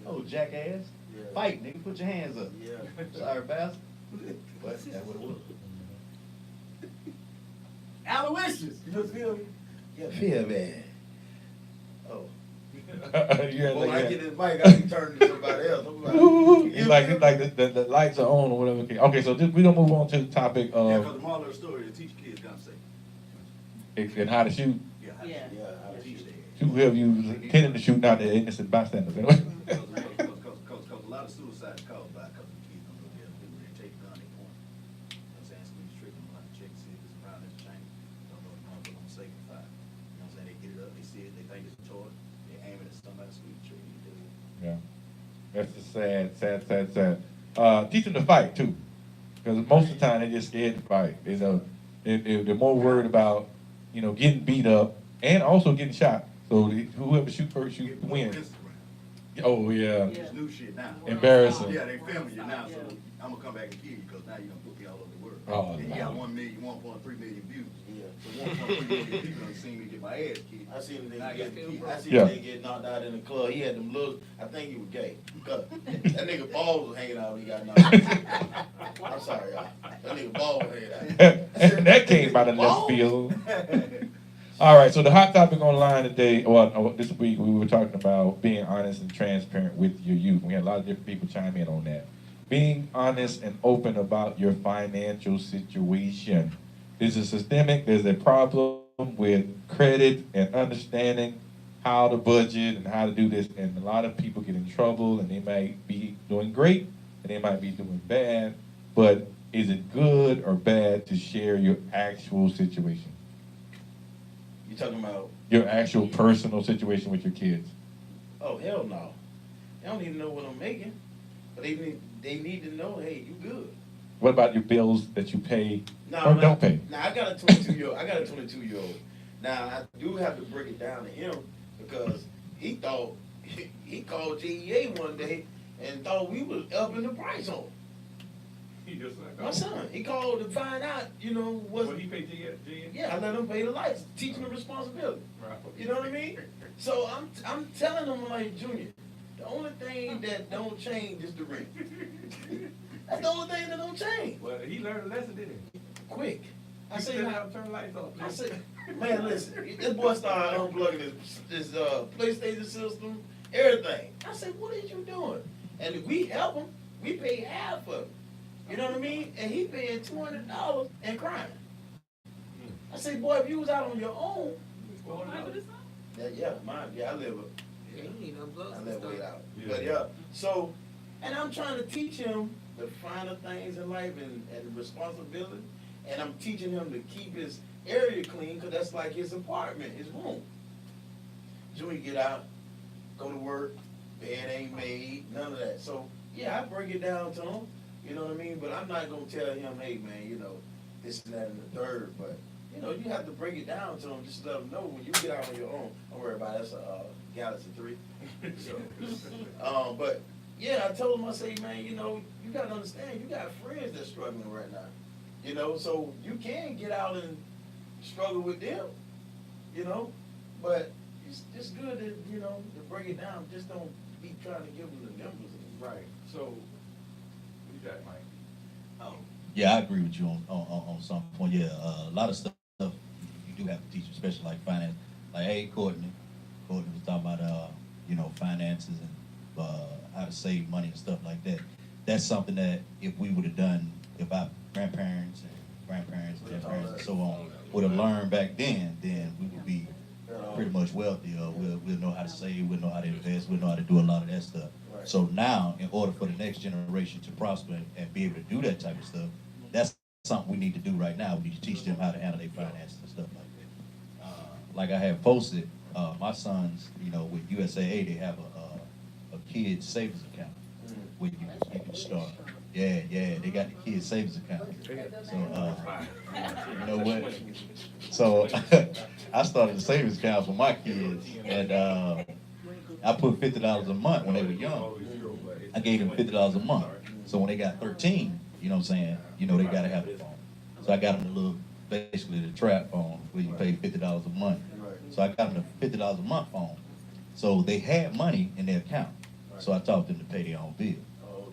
Oh, jackass. Yeah. Fight, nigga, put your hands up. Yeah. Sorry, bastard. But that's what it was. Aloysius, you feel me? Yeah, feel bad. Oh. Yeah, Well, I like get this mic, I be turning to somebody else. it's like the lights are on or whatever. Okay, so we gonna move on to the topic Yeah, of because the moral of the story is teach kids gun safe. and how to shoot. Yeah. Yeah. Yeah, I teach that. Shoot whoever you intending to shoot, not the innocent bystanders. Anyway. Because a lot of suicide is caused by because the kids don't know they take the gun, they point. You know what I'm saying? Squeeze trick them, like check, see if it's around this chain. Don't know if you're gonna put them safe and fire. You know what I'm saying? They get it up, they see it, they think it's a toy, they aim it at somebody, squeeze trick, you do it. Yeah, that's just sad. Teach them to fight too, because most of the time they just scared to fight. They're more worried about getting beat up and also getting shot. So whoever shoot first, shoot wins. Instagram. Oh yeah, It's new shit now. embarrassing. Yeah, they filming you now, so I'm gonna come back and kill you because now you're gonna put me all over the world. Oh, And you no. got 1.3 million views. Yeah. So 1.3 million people done seen me get my ass kicked. I seen Now I a got the nigga key. I seen Yeah. a nigga get knocked out in the club. He had them little, I think he was gay. That nigga balls was hanging out when he got knocked out. I'm sorry, y'all. That nigga balls was hanging out. That came by the left field. All right, so the hot topic online today, this week, we were talking about being honest and transparent with your youth. We had a lot of different people chime in on that. Being honest and open about your financial situation. This is systemic. There's a problem with credit and understanding how to budget and how to do this. And a lot of people get in trouble, and they might be doing great, and they might be doing bad. But is it good or bad to share your actual situation? You talking about, Your actual personal situation with your kids. oh, hell no. They don't even know what I'm making. But they need to know, hey, you good. What about your bills that you pay Nah, or man. don't pay? Now I got a 22-year-old. Now I do have to break it down to him because he thought he called GEA one day and thought we was upping the price on him. Yes, sir. My son, he called to find out, what's Well, he paid GM? yeah, I let him pay the lights, teaching him responsibility. Right. You know what I mean? So I'm telling him like, Junior, the only thing that don't change is the rent. That's the only thing that don't change. Well, he learned a lesson, didn't he? Quick. I You say, still man, have to turn the lights off. I said, man, listen, this boy started unplugging his PlayStation system, everything. I said, what are you doing? And if we help him, we pay half of it. You know what I mean? And he paying $200 and crying. I said, boy, if you was out on your own, I live way out. Yeah. But yeah, so, and I'm trying to teach him the finer things in life and responsibility. And I'm teaching him to keep his area clean because that's like his apartment, his room. Junior get out, go to work, bed ain't made, none of that. So yeah, I break it down to him, you know what I mean? But I'm not gonna tell him, hey man, this and that and the third. But you have to break it down to him, just let him know when you get out on your own. Don't worry about it, that's a Galaxy 3. So, but yeah, I told him, I say, man, you gotta understand, you got friends that's struggling right now. So you can get out and struggle with them, but it's good to break it down. Just don't be trying to give them the numbers. Right. So, what you got, Mike? Oh, Yeah, I agree with you on some point. Yeah, a lot of stuff you do have to teach, especially like finance. Like, hey, Courtney was talking about finances and how to save money and stuff like that. That's something that if we would have done, if our grandparents and parents and so on would have learned back then we would be pretty much wealthy. We'll know how to save, we'll know how to invest, we'll know how to do a lot of that stuff. Right. So now, in order for the next generation to prosper and be able to do that type of stuff, that's something we need to do right now. We need to teach them how to handle their finances and stuff like that. Like I have posted, my sons, with USAA, they have a kids savings account where you can start. Yeah, they got the kids savings account. So, you know what? So I started a savings account for my kids, and I put $50 a month when they were young. I gave them $50 a month. So when they got 13, you know what I'm saying? You know they gotta have a phone. So I got them the little, basically the trap phone where you pay $50 a month. So I got them the $50 a month phone. So they had money in their account. So I taught them to pay their own bill.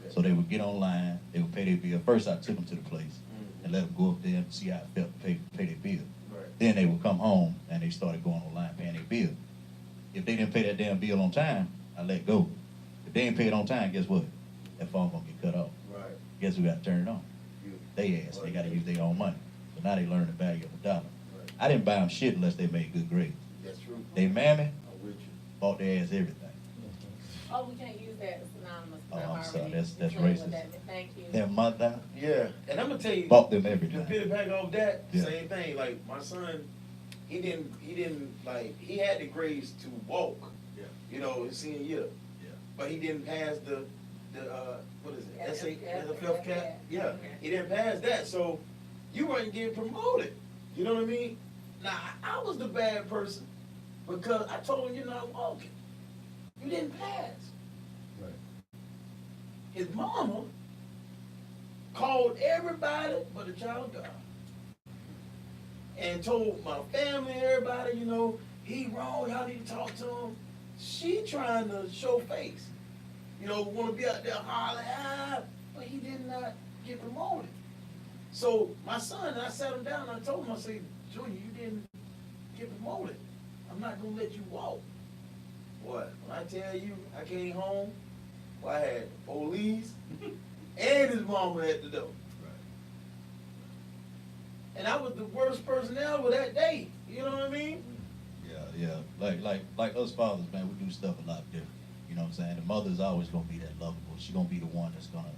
So they would get online, they would pay their bill. First I took them to the place and let them go up there and see how it felt to pay their bill. Then they would come home and they started going online paying their bill. If they didn't pay that damn bill on time, I let go. If they didn't pay it on time, guess what? That phone gonna get cut off. Guess who got to turn it on? They ass. They gotta use their own money. So now they learn the value of a dollar. I didn't buy them shit unless they made good grades. That's true. They mammy, I'm with you. bought their ass everything. Oh, we can't use that as synonymous. Oh, I'm sorry, Harmony. that's Explain what racist. that means. Thank you. Their mother Yeah, and I'm gonna tell you, bought them to everything. piggyback off that, Yeah. same thing. Like my son, he didn't like he had the grades to walk. Yeah. You know, his senior year. Yeah. But he didn't pass the what is it? FF FF cap. Yeah, he didn't pass that. So you weren't getting promoted. You know what I mean? Now I was the bad person because I told him you're not walking. You didn't pass. Right. His mama called everybody but the child of God and told my family, everybody, you know, he wrong, y'all need to talk to him. She trying to show face, you know, want to be out there hollering, but he did not get promoted. So my son, I sat him down and I told him, I said, Junior, you didn't get promoted. I'm not going to let you walk. What? When I tell you I came home, well, I had the police and his mama at the door. And I was the worst person ever that day. You know what I mean? Yeah. Like us fathers, man, we do stuff a lot different. You know what I'm saying? The mother's always gonna be that lovable. She gonna be the one that's gonna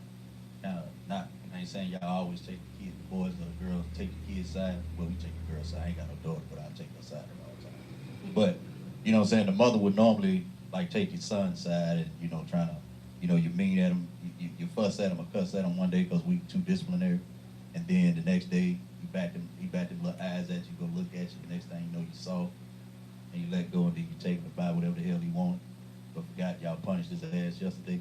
kind of not. I ain't saying y'all always take the kids, the boys or the girls, take the kids' side. Well, we take the girls' side. I ain't got no daughter, but I take her side all the time. But you know what I'm saying? The mother would normally like take your son's side and you know trying to, you know, you mean at him, you fuss at him or cuss at him one day because we too disciplinary, and then the next day he back them little eyes at you, go look at you. The next thing you know, you soft, and you let go, and then you take him to buy whatever the hell he wanted, but forgot y'all punished his ass yesterday.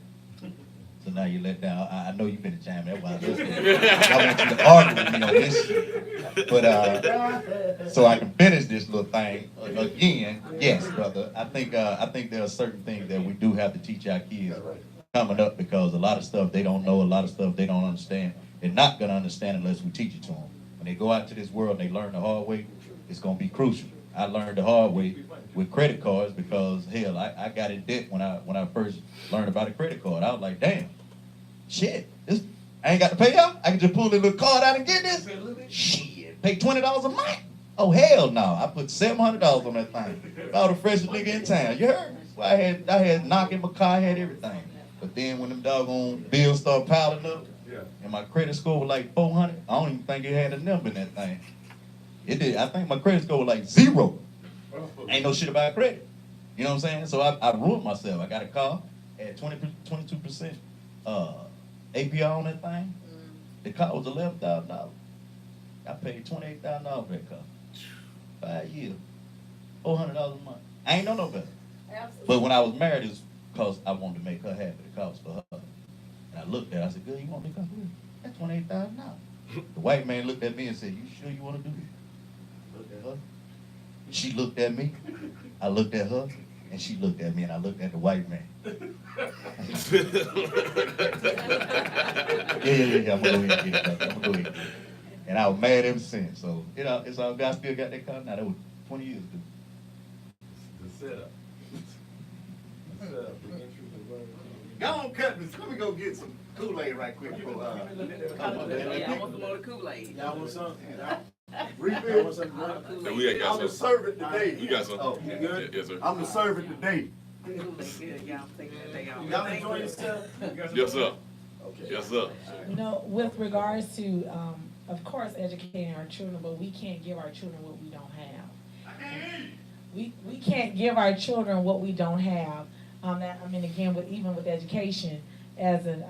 So now you let down. I know you been a chime. That's why I want you to argue with me on this shit. But so I can finish this little thing again. Yes, brother. I think there are certain things that we do have to teach our kids coming up because a lot of stuff they don't know, a lot of stuff they don't understand. They're not gonna understand unless we teach it to them. When they go out to this world and they learn the hard way, it's gonna be crucial. I learned the hard way with credit cards because hell, I got in debt when I first learned about a credit card. I was like, damn, shit, this I ain't got to pay out. I can just pull the little card out and get this. Shit, pay $20 a month. Oh hell no! I put $700 on that thing. I was the freshest nigga in town. You heard? Well, I had knock in my car, I had everything. But then when them doggone bills started piling up, and my credit score was like 400, I don't even think it had a number in that thing. It did. I think my credit score was like 0. Ain't no shit about credit. You know what I'm saying? So I ruined myself. I got a car, had 22% APR on that thing. The car was $11,000. I paid $28,000 for that car. 5 years, $400 a month. I ain't know no better. Absolutely. But when I was married, it was because I wanted to make her happy. The car was for her. And I looked at her, I said, girl, you want me to come here? That's $28,000. The white man looked at me and said, you sure you want to do this? Looked at her. She looked at me. I looked at her. And she looked at me, and I looked at the white man. Yeah. I'm going to go ahead and get it, brother. I'm going to go ahead and get it. And I was mad ever since. So, you know, it's all good. I still got that car now. That was 20 years ago. The setup. Go on, cut this. Let me go get some Kool-Aid right quick. Before, Yeah, I want some more Kool-Aid. Y'all want something? refill. Y'all want something? Yeah, we got I'm the some. servant today. We got some. Oh, You good? Yes, sir. I'm the servant today. Kool-Aid, good, y'all taking that day off. Y'all enjoying yourself? Yes, sir. Okay. Yes, sir. You know, with regards to, of course, educating our children, but we can't give our children what we don't have. We can't give our children what we don't have. Again, even with education, as a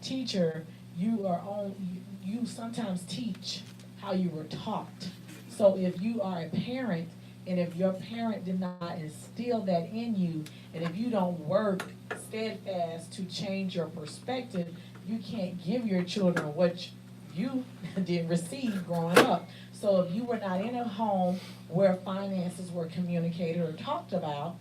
teacher, you sometimes teach how you were taught. So if you are a parent, and if your parent did not instill that in you, and if you don't work steadfast to change your perspective, you can't give your children what you didn't receive growing up. So if you were not in a home where finances were communicated or talked about,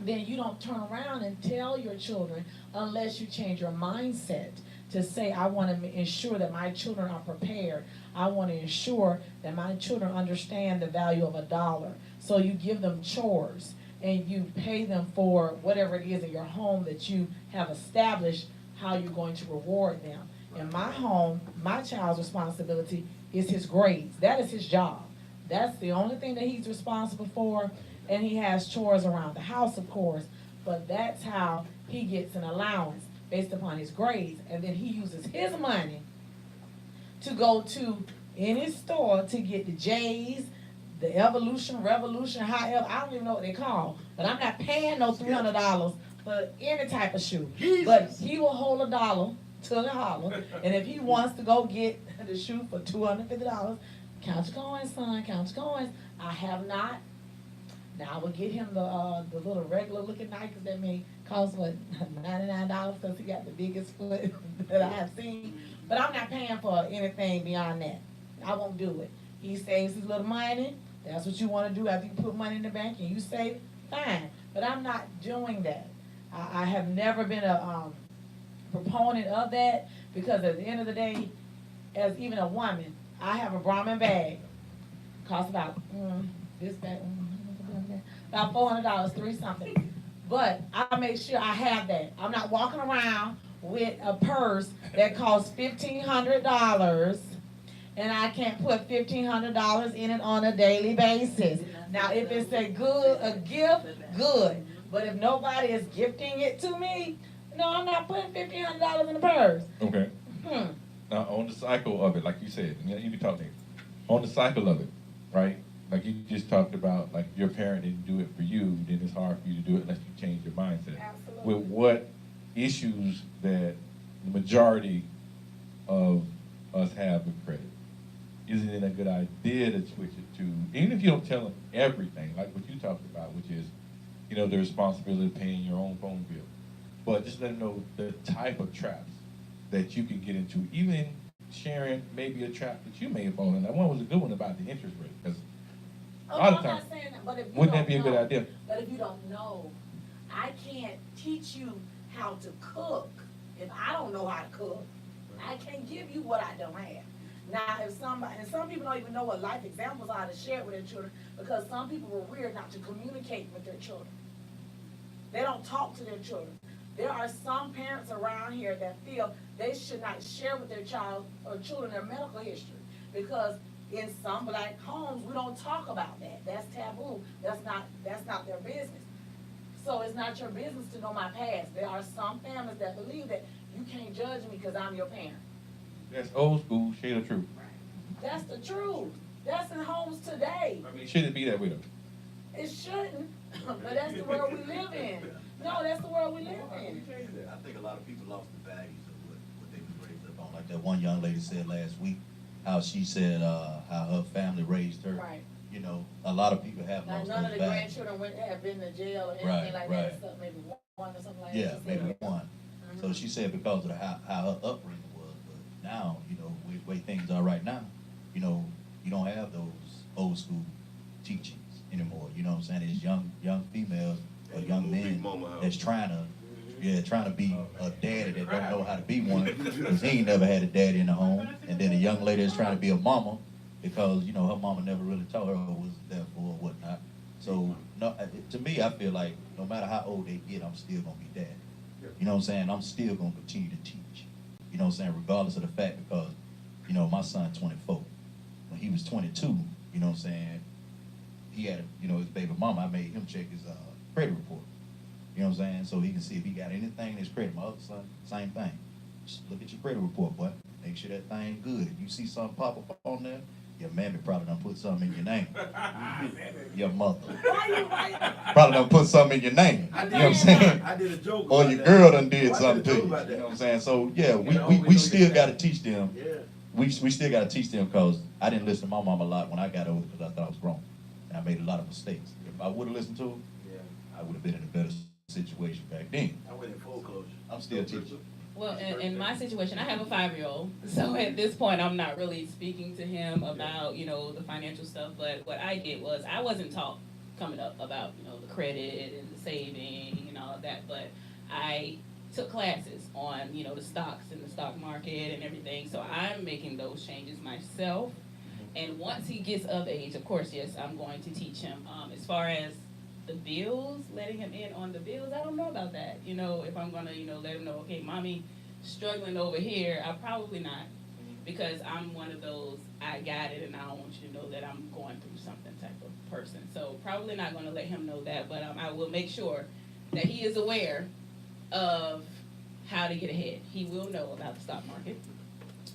then you don't turn around and tell your children unless you change your mindset to say, I want to ensure that my children are prepared. I want to ensure that my children understand the value of $1. So you give them chores and you pay them for whatever it is in your home that you have established how you're going to reward them. In my home, my child's responsibility is his grades. That is his job. That's the only thing that he's responsible for. And he has chores around the house, of course, but that's how he gets an allowance based upon his grades. And then he uses his money to go to any store to get the J's, the Evolution, Revolution, however, I don't even know what they call, but I'm not paying no $300 for any type of shoe. Jesus. But he will hold $1 to the holler, and if he wants to go get the shoe for $250, count your coins, son, count your coins. I have not. Now I will get him the little regular looking Nikes that may cost what, $99 because he got the biggest foot that I have seen. But I'm not paying for anything beyond that. I won't do it. He saves his little money. That's what you want to do after you put money in the bank and you save it, fine. But I'm not doing that. I have never been a proponent of that because at the end of the day, as even a woman, I have a Brahmin bag. Costs about this bag. About $400, three something. But I make sure I have that. I'm not walking around with a purse that costs $1,500 and I can't put $1,500 in it on a daily basis. Now, if it's a gift, good. But if nobody is gifting it to me, no, I'm not putting $1,500 in the purse. Okay. Now, on the cycle of it, like you said, you can talk to me. On the cycle of it, right? Like you just talked about, like your parent didn't do it for you, then it's hard for you to do it unless you change your mindset. Absolutely. With what issues that the majority of us have with credit, isn't it a good idea to switch it to, even if you don't tell them everything, like what you talked about, which is, the responsibility of paying your own phone bill, but just let them know the type of traps that you can get into, even sharing maybe a trap that you may have fallen in. That one was a good one about the interest rate, because a lot of I'm times, not saying that, but if you wouldn't don't that be a good know- idea? But if you don't know, I can't teach you how to cook if I don't know how to cook. I can't give you what I don't have. Now, if somebody, and some people don't even know what life examples are to share with their children because some people were reared not to communicate with their children. They don't talk to their children. There are some parents around here that feel they should not share with their child or children their medical history because in some black homes, we don't talk about that. That's taboo. That's not their business. So it's not your business to know my past. There are some families that believe that you can't judge me because I'm your parent. That's old school, shade of truth. That's the truth. That's in homes today. I mean, should it be that way though? It shouldn't, but that's the world we live in. No, that's the world we live in. I think a lot of people lost the values of what they've been raised up on. Like that one young lady said last week, how she said how her family raised her. Right. A lot of people have Now, lost none of those the values. grandchildren have been to jail or anything Right, like right. that, except maybe one or something like that. Yeah, She said. maybe one. So she said because of how her upbringing was, but now, with the way things are right now, you don't have those old school teachings anymore. You know what I'm saying? It's young females or young men that's trying to be a daddy that don't know how to be one because he ain't never had a daddy in the home, and then a young lady that's trying to be a mama because her mama never really taught her or was there for or whatnot. So no, to me, I feel like no matter how old they get, I'm still gonna be daddy. You know what I'm saying? I'm still gonna continue to teach. You know what I'm saying? Regardless of the fact because, my son's 24. When he was 22, you know what I'm saying? He had, his baby mama, I made him check his credit report. You know what I'm saying? So he can see if he got anything in his credit. My other son, same thing. Just look at your credit report, boy. Make sure that thing good. If you see something pop up on there, Your mammy probably done put something in your name. Your mother. Why you right? Probably done put something in your name. You know what I'm saying? I did a joke Or about your that. girl done did Oh, I did a something to joke you. about You that. know what I'm saying? So yeah, we we know still your got to dad. teach them. Yeah. We still got to teach them because I didn't listen to my mom a lot when I got older because I thought I was grown. And I made a lot of mistakes. If I would have listened to her, Yeah. I would have been in a better situation back then. I went in full closure. I'm still teaching. Well, in my situation, I have a 5-year-old, so at this point, I'm not really speaking to him about, you know, the financial stuff, but what I did was, I wasn't taught coming up about, you know, the credit and the saving and all of that, but I took classes on, you know, the stocks and the stock market and everything, so I'm making those changes myself, and once he gets of age, of course, yes, I'm going to teach him. As far as the bills, letting him in on the bills, I don't know about that. You know, if I'm gonna, you know, let him know, okay, mommy struggling over here, I probably not, because I'm one of those, I got it and I don't want you to know that I'm going through something type of person. So probably not gonna let him know that, but I will make sure that he is aware of how to get ahead. He will know about the stock market.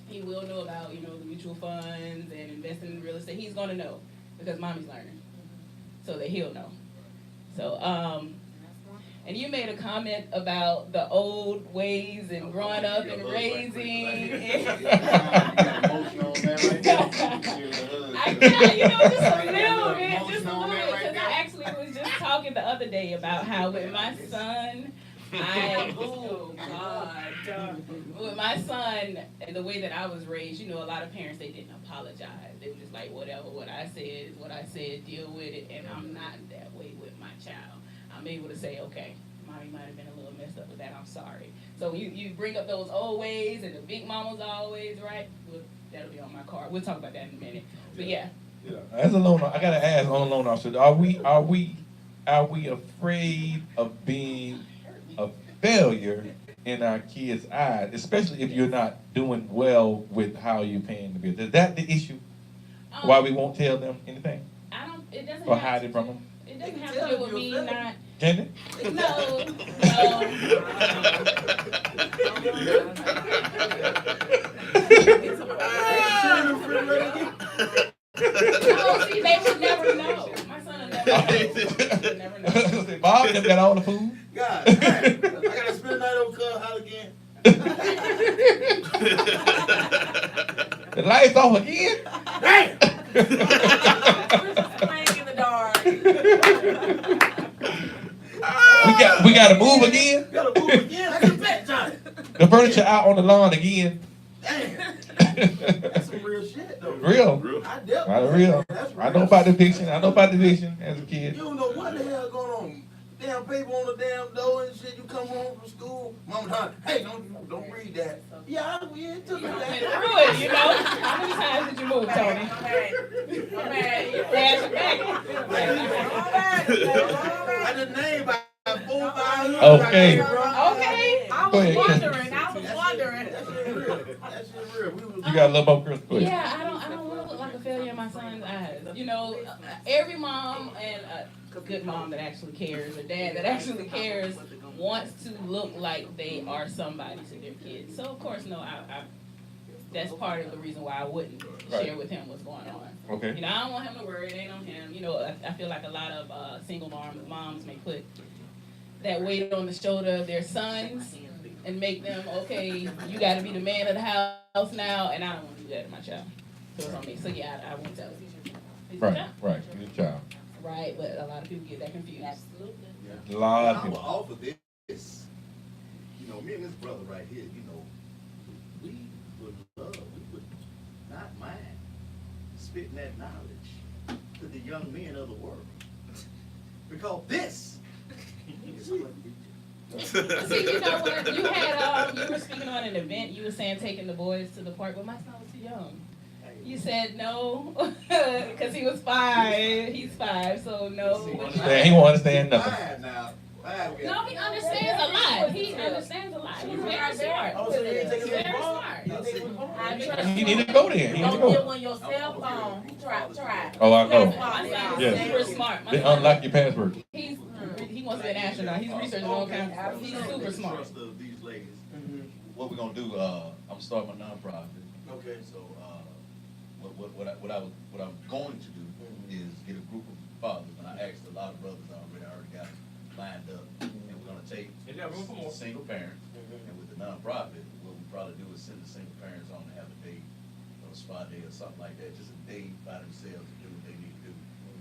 He will know about, you know, the mutual funds and investing in real estate. He's gonna know because mommy's learning, so that he'll know. So, and you made a comment about the old ways and growing up and raising. I got, you know, just a little bit, because I actually was just talking the other day about how with my son, oh God, with my son and the way that I was raised, you know, a lot of parents, they didn't apologize. They were just like, whatever, what I said is what I said, deal with it, and I'm not that way with my child. I'm able to say, okay, mommy might have been a little messed up with that, I'm sorry. So you bring up those old ways and the big mama's always right, well, that'll be on my card. We'll talk about that in a minute. But yeah. Yeah. As a loan, I gotta ask on a loan officer, are we afraid of being a failure in our kids' eyes, especially if you're not doing well with how you're paying the bill? Is that the issue? Why we won't tell them anything? It doesn't Or have hide to it from do- them? It doesn't have to do with me not. Can it? No. No, see, they would never know. My son would never know. They would never know. Bob them got all the food. God, damn, I gotta spend the night over Cub House again. The lights off again? Damn! We're just playing in the dark. We gotta move again? Gotta move again. That's a bet, Johnny. The furniture out on the lawn again? Damn. That's some real shit, though. Real. I definitely. Not real. That's I know about the eviction. I know about the eviction as a You kid. don't know what the hell going on. Damn paper on the damn door and shit. You come home from school, mama done, hey, don't read that. Yeah, it took me Went that. through it, you know. How many times did you move, Tony? I'm mad. Flash it back. I just named about 4 5 years. Okay. Okay. I Go was ahead. wondering. That shit real. That shit real. We was You got a little more girls. Go ahead. Yeah, I don't want to look like a failure in my son's eyes. You know, every mom and a good mom that actually cares, or dad that actually cares, wants to look like they are somebody to their kids. So of course, no, that's part of the reason why I wouldn't share with him what's going on. Okay. You know, I don't want him to worry. It ain't on him. You know, I feel like a lot of single moms may put that weight on the shoulder of their sons and make them, okay, you got to be the man of the house now, and I don't want to do that to my child. So it's on me. So yeah, I won't tell him. He's a Right, child. right. Good child. Right, but a lot of people get that confused. A lot of I will people. offer this. You know, me and this brother right here, you know, we would not mind spitting that knowledge to the young men of the world. Because this is what we do. See, you know what? You had you were speaking on an event. You were saying taking the boys to the park, but my son was too young. You said no because he was 5. He's 5, so no. Yeah, he won't understand nothing. Five now. Five, we No, got- he understands a lot. He understands a lot. He's very smart. Oh, so you ain't taking Very the ball? smart. Now, see, I trust He you. need to go there. He need to Don't get go. on your cell phone. Try. Oh, I know. My son Yes. is super smart. My They son- unlock your password. He wants to be an astronaut. He's researching all kinds of stuff. He's super the smart. trust of these ladies. What we're gonna do, I'm starting my nonprofit. Okay. So, what I'm going to do is get a group of fathers, and I asked a lot of brothers already, I already got lined up, and we're gonna take single parents, and with the nonprofit, what we probably do is send the single parents on to have a day, or a spa day or something like that, just a day by themselves to do what they need to do.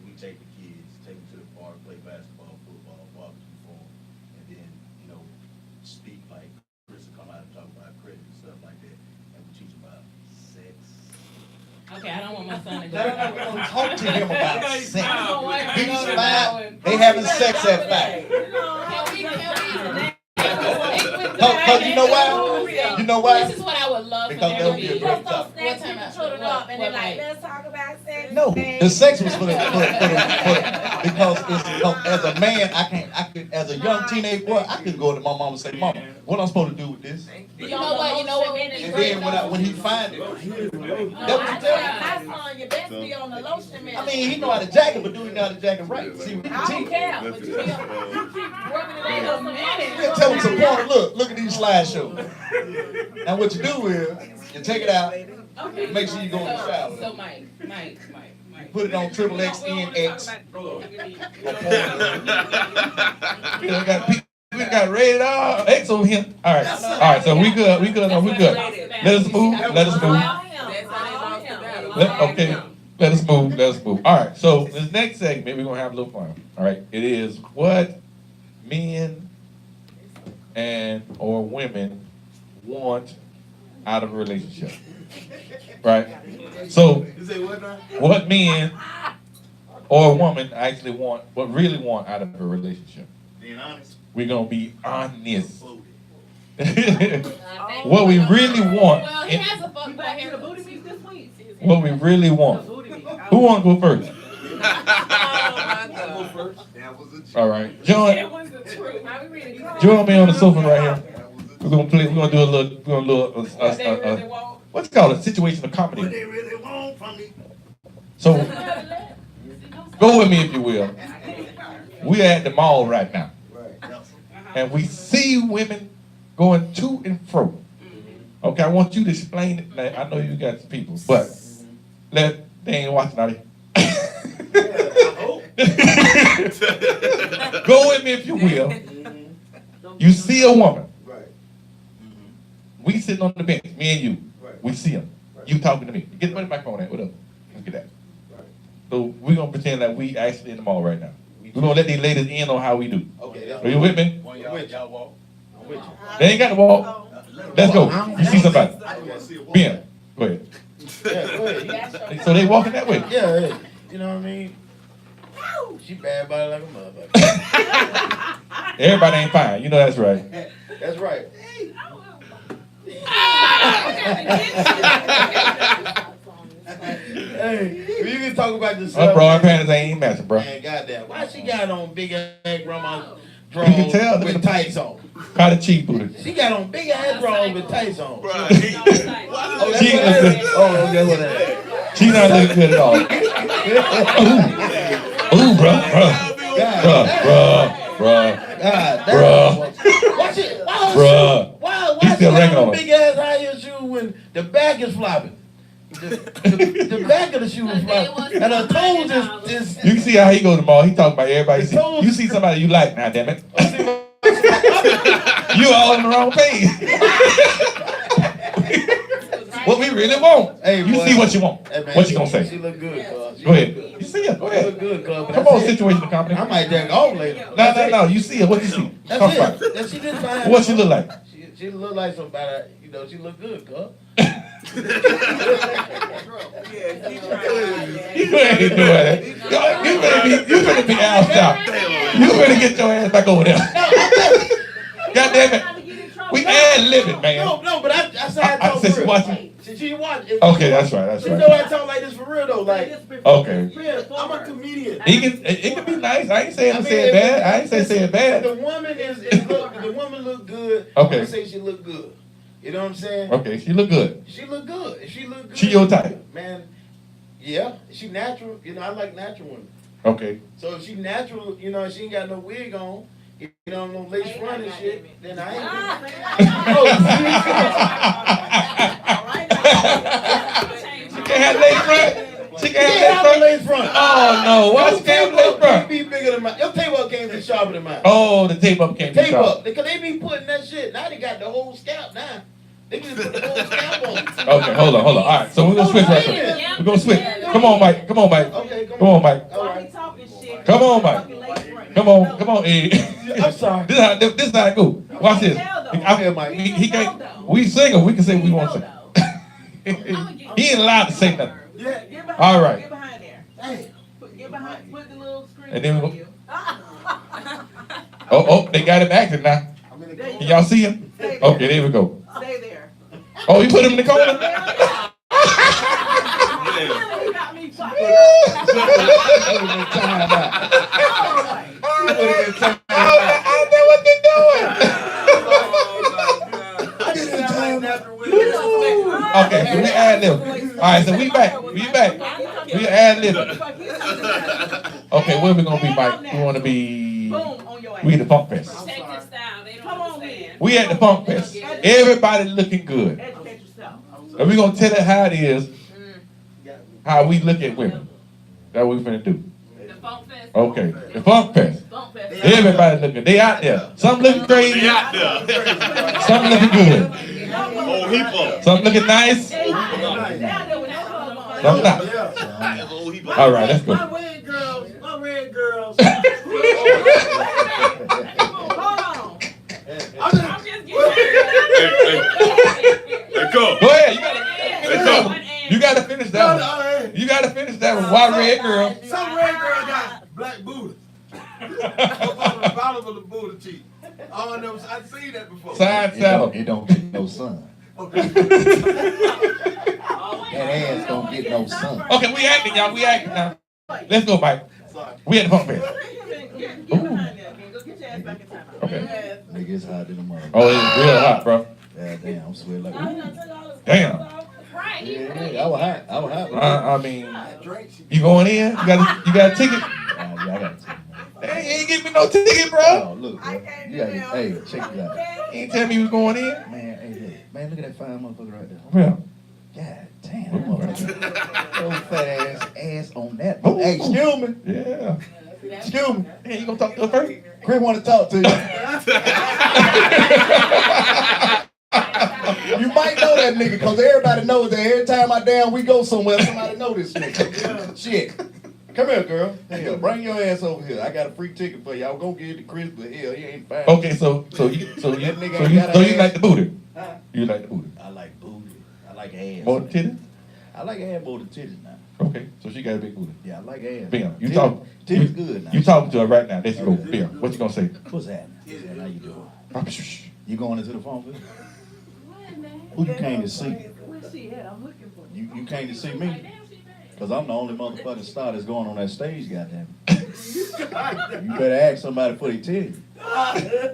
We take the kids, take them to the park, play basketball, football, barbecue for them, and then, you know, speak like Chris will come out and talk about credit and stuff like that, and we teach them about sex. Okay, I don't want my son to go. Talk to him about sex. He's He's fine. fine. They having sex at 5. Cause you know why? You know why? This is what I would love for Because there that to would be a be. great Just don't snatch your children up and they're like, let's talk about sex. No, the sex was for the because as a man, I could, as a young teenage boy, I could go to my mom and say, Mama, what I'm supposed to do with this? You know what? And then when he find it, that was My son, you best be on the lotion man. I mean, he know how to jack it, but do he know how to jack it right? See, I don't care, but you keep rubbing it on your man. we'll tell him some point. Look at these slideshows. Now what you do is you take it out, Okay. make sure you go in the shower. So Mike. Put it on XXXNX. We got rated X over here. All right. So we good. We good. Let us move. Let us move. All right. So this next segment, we're gonna have a little fun. All right. It is what men and or women want out of a relationship. Right. So what men or a woman actually want, what really want out of a relationship. Being honest. We're gonna be honest. What we really want. Well, he has a fuck boy here. The booty meat this week. What we really want. Who want to go first? All right, join me on the sofa right here. We're gonna play. We're gonna do a little. What's it called? A situational comedy. What they really want from me. So, go with me if you will. We're at the mall right now, and we see women going to and fro. Okay, I want you to explain it. Now, I know you got people, but they ain't watching out here. Go with me if you will. You see a woman. We sitting on the bench, me and you. We see him. You talking to me. Get the microphone at. What up? Let's get that. So we're gonna pretend like we actually in the mall right now. We're gonna let these ladies in on how we do. Are you with me? Y'all walk. They ain't got to walk. Let's go. You see somebody? Ben, go ahead. Yeah, go ahead. So they walking that way. Yeah, you know what I mean? She bad body like a motherfucker. Everybody ain't fine. You know that's right. That's right. Hey, you can talk about this. Her bra and panties ain't matching, bro. Man, goddamn. Why she got on big ass grandma's You can drawers tell. with tights on? How the cheap booty. She got on big ass drawers with tights on. Bro, Oh, that's She what ain't that look is? Oh, that's what that is. She's not looking good at all. Ooh, bro. Why He's still she got ranking on on her. big ass high heel shoe when the back is flopping? The back of the shoe is flopping. And her toes is You can see how he goes to the mall. He talking about everybody. The toes- You see somebody you like, now damn it. You all on the wrong page. What we really want. Hey, You boy. see what you want. Hey, man, What you gonna say? She look good, cuz. Go ahead. You see her. Go She look ahead. good, cuz. Come on, situational comedy. I might jack off later. No. You see her. What you see? That's Talk about it. it. That she just fine. What she look like? She look like somebody, you know, she look good, cuz. You ain't doing that. You better be out out. You better get your ass back over there. God damn it. We ad-libbing, man. No, but I said I I talk said for she real. watching. She watch. Okay, that's right. You know I talk like this for real though, like. Okay. Yeah, I'm a comedian. It can be nice. I ain't saying say it bad. I ain't say it bad. The woman the woman look good. Okay. I say she look good. You know what I'm saying? Okay, she look good. She look good. She look good. She your type. Man, yeah. She natural. You know, I like natural women. Okay. So if she natural, you know, she ain't got no wig on, you know, no lace front and shit, then I ain't. She can't She can't have lace front. Oh, why Your you can't tape-up bro? can't be bigger than mine. Your tape-up can't be sharper than mine. Oh, the tape up can't be Tape sharp. up, because they be putting that shit. Now they got the whole scalp now. They can put the whole scalp on. Okay, hold on. All right, so we're gonna switch right quick. We're gonna switch. Come on, Mike. Come on, Mike. Okay, Come on, Mike. All Why he right. talking shit? Come on, Mike. Fucking leg break. Come on, come on, Ed. I'm sorry. This is how it go. Watch this. He can't. We single. We can say what we want to say. He ain't allowed to say nothing. Yeah. Get behind, All right. Get behind there. Hey. Get behind. Put the little screen And then we behind go- you. Oh, they got him acting now. I'm in the There you Can y'all see him? Stay there. Okay, there we go. Stay there. Oh, you put him in the corner? He got me fucked I know what they're doing. Okay, so we ad lib. All right, so we back. We back. We ad lib. Okay, where we gonna be, Mike? We wanna be. Boom on your ass. We at the Funk Fest. Protective style. They don't Come on, understand. We at the Funk Fest. Everybody looking good. Educate yourself. And we gonna tell it how it is, how we look at women. That's what we finna do. The Funk Fest. Okay, the Funk Fest. Funk Fest. Everybody looking. They out there. Some looking crazy. They out there. Some looking good. Whole heap of. Some looking nice. Some not. Whole heap of. All right, let's go. My red girls. My red girls. Hold on. I'm just getting Hey, go. Go ahead. You gotta finish that one. Hey. You gotta finish that one. Why red girl? Some red girl got black booty. On the bottom of the booty cheek. Oh, no, I've seen that before. Side saddle. It don't get no sun. Okay. That ass don't get no sun. Okay, we acting, y'all. We acting now. Let's go, Mike. We at the Funk Fest. Get behind there again. Go get your ass back in time. Okay. Nigga, it's hot in the morning. Oh, it's real hot, bro. Yeah, damn, I'm sweating like. Damn. right. Yeah, I was hot. I was hot. I mean, you going in? You got a ticket? Yeah, I got a ticket. Hey, you ain't give me no ticket, bro. Oh, look, bro. You gotta, hey, check it out. You ain't tell me you was going in. Man, hey, man, look at that fine motherfucker right there. Well, God damn, that motherfucker. Those fat ass on that. Hey, excuse me. yeah. Excuse me. Hey, you gonna talk to us first? Chris want to talk to you. You might know that nigga, cause everybody knows that every time we go somewhere, somebody know this nigga. Shit. Come here, girl. Hell, bring your ass over here. I got a free ticket for you. I was gonna give it to Chris, but hell, he ain't fine. Okay, so you like the booty? Huh? You like the booty? I like booty. I like ass. More than titties? I like ass more than titties now. Okay, so she got a big booty. Yeah, I like ass. Bam, you Titties- talk. Titties good now. You talking to her right now? Let's go. Bam, what you gonna say? What's that? How you doing? Shh. You going into the phone booth? Who you came to see? Where's she at? I'm looking for you. You came to see me? Cause I'm the only motherfucking star that's going on that stage, goddamn. You better ask somebody before they tell you.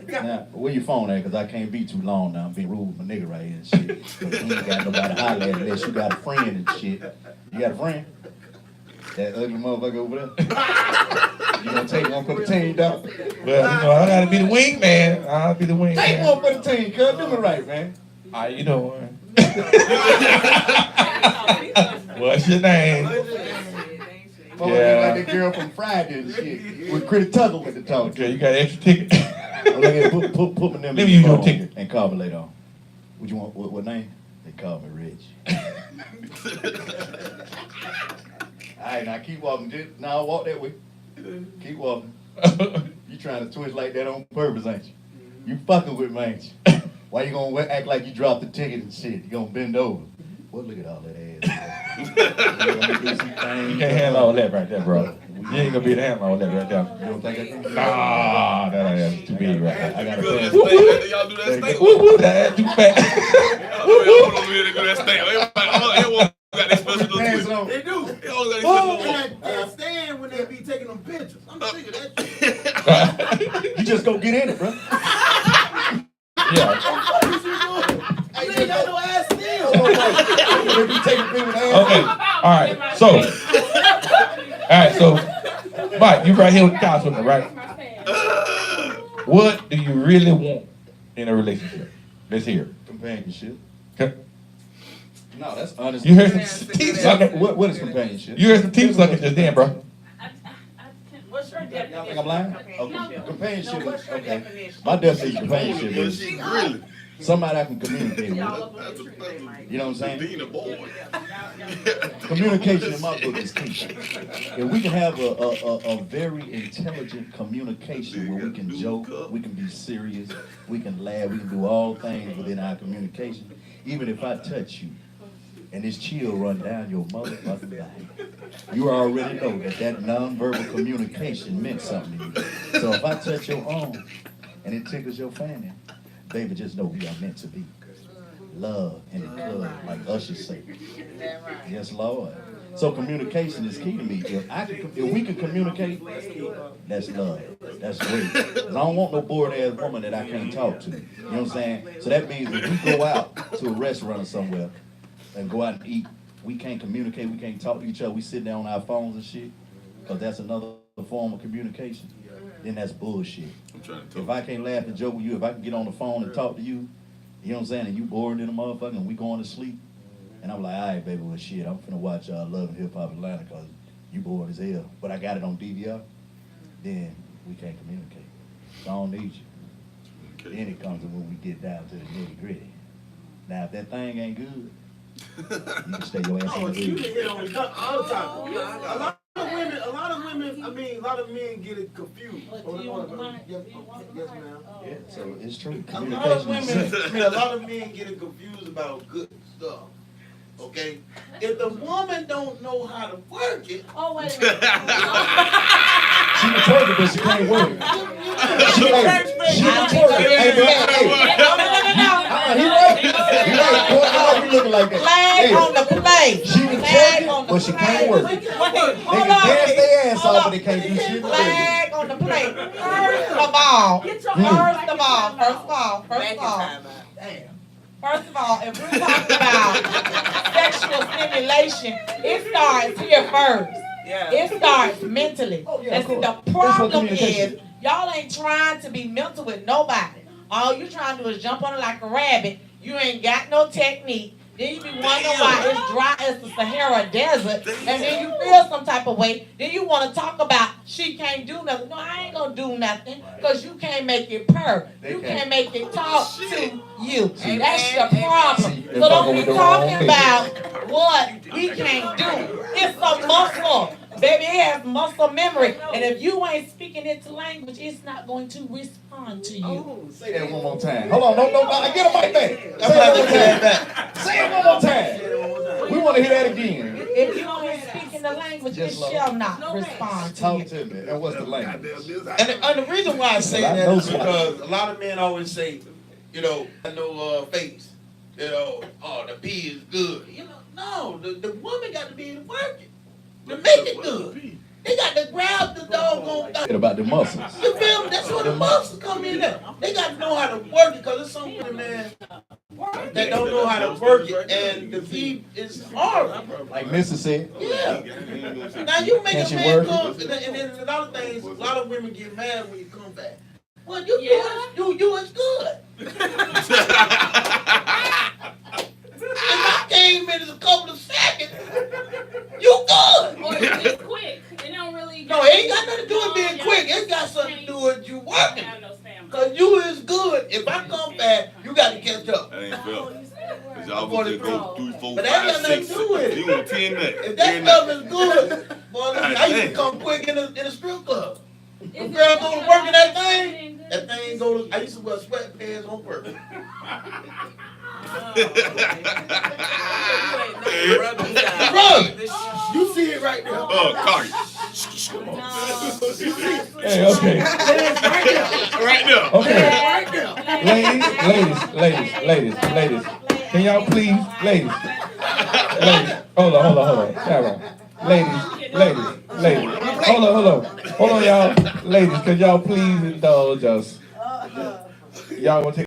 Now, where your phone at? Cause I can't be too long now. I'm being rude with my nigga right here and shit. But you ain't got nobody holler at unless you got a friend and shit. You got a friend? That ugly motherfucker over there? You gonna take one for the team, dog? Well, you know, I gotta be the wingman. I'll be the wingman. Take one for the team, cuz. Do me right, man. How you doing? What's your name? Motherfucker like that girl from Friday and shit. With Chris Tucker with the talk. Okay, you got an extra ticket? Put my name Let me use your ticket. and call me later on. What you want? What name? They call me Rich. All right, now keep walking. Now walk that way. Keep walking. You trying to twist like that on purpose, ain't you? You fucking with me, ain't you? Why you gonna act like you dropped the ticket and shit? You gonna bend over? Well, look at all that ass. You can't handle all that right there, bro. You ain't gonna be able to handle all that right there. You don't think I can? Nah, that ass is too big right there. I gotta pass. Y'all do that steak. Woo woo, that ass too fat. Y'all over here to do that steak. Everyone got their special little Pass twist. it on. They do. They all got Oh, their and I stand when they be taking them pictures. I'm sick of that shit. You just go get in it, bro. Yeah. You ain't got no ass still. They be taking people ass. Okay. All right. So, Mike, you right here with the couch with me, right? What do you really want in a relationship? Let's hear it. Companionship. Okay. No, that's honest. You heard some teeth sucking. What is companionship? You heard some teeth sucking just then, bro. Y'all think I'm lying? Companionship. Okay. Companionship No, is, what's your okay. definition? My definition of companionship But is she really. somebody I can communicate Y'all with. up on the tree today, Mike. You know what I'm saying? Being a boy. Communication in my book is key. If we can have a very intelligent communication where we can joke, we can be serious, we can laugh, we can do all things within our communication. Even if I touch you and this chill run down your motherfucking back, you already know that nonverbal communication meant something to you. So if I touch your arm and it tickles your fanny, baby, just know we are meant to be. Love in the club, like Usher say. Yes, Lord. So communication is key to me. If we can communicate, that's love. That's great. 'Cause I don't want no bored ass woman that I can't talk to. You know what I'm saying? So that means if we go out to a restaurant or somewhere and go out and eat, we can't communicate, we can't talk to each other, we sit down on our phones and shit, because that's another form of communication, then that's bullshit. I'm trying to If I can't laugh and joke with you, if I can get on the phone and talk to you, you know what I'm saying, and you bored in a motherfucker and we going to sleep, and I'm like, all right, baby, well, shit, I'm finna watch Love and Hip Hop Atlanta because you bored as hell, but I got it on DVR, then we can't communicate. So I don't need you. Then it comes to when we get down to the nitty gritty. Now, if that thing ain't good, you can stay your ass Oh, in the you bed. can hit on it all the time. A lot of women, I mean, a lot of men get it confused. Yes, ma'am. Yeah, so it's true. A lot of Communication women, is I mean, a lot of men get it confused about good stuff. Okay? If the woman don't know how to work it, Oh, wait a minute. she can twerk it, but she can't work it. She can twerk it. Hey, but, No. he right. He right. Why you looking like that? Flag on the plate. She can Flag twerk on it, the but she can't work it. They Hold can on. dance their ass Hold off, on. but they can't do shit. Flag on the plate. First of all, if we're talking about sexual stimulation, it starts here first. It starts mentally. And see, the problem is, y'all ain't trying to be mental with nobody. All you trying to do is jump on it like a rabbit. You ain't got no technique. Then you be wondering why it's dry as the Sahara Desert. And then you feel some type of way. Then you want to talk about she can't do nothing. No, I ain't going to do nothing because you can't make it purr. You can't make it talk to you. That's your problem. So don't be talking about what we can't do. It's a muscle. Baby, it has muscle memory. And if you ain't speaking its language, it's not going to respond to you. Say that one more time. Hold on, don't get a mic back. Say it one more time. Say it one more time. We want to hear that again. If you ain't speaking the language, it shall not respond to Talk you. to me. And what's the language? and the reason why I say that is because a lot of men always say, you know, no face. You know, oh, the pee is good. You know, no, the woman got to be able to work it. To make it good. They got to grab the doggone thing. About the muscles. You feel me? That's where the muscles come in there. They got to know how to work it because there's some women, man, that don't know how to work it, and the pee is hard. Like Mrs. said. Yeah. Now you make a man come, and then another things, a lot of women get mad when you come back. Well, you is good. If I came in a couple of seconds, you good. Or it's quick. It don't really. No, it ain't got nothing to do with being quick. It got something to do with you working. Cause you is good. If I come back, you got to catch up. That ain't fair. Cause y'all would just go 3, 4, But that 5, got nothing 6, to do with it. You want 10 minutes. If that stuff is good, boy, listen, I used to come quick in a strip club. The girl go to work in that thing go to, I used to wear sweatpants on purpose. Bro, you see it right there. Oh, Cardi. Hey, okay. Right there. Okay. Ladies. Can y'all please, ladies. Hold on. Sarah. Ladies. Hold on, y'all. Ladies, can y'all please indulge us? Y'all gonna take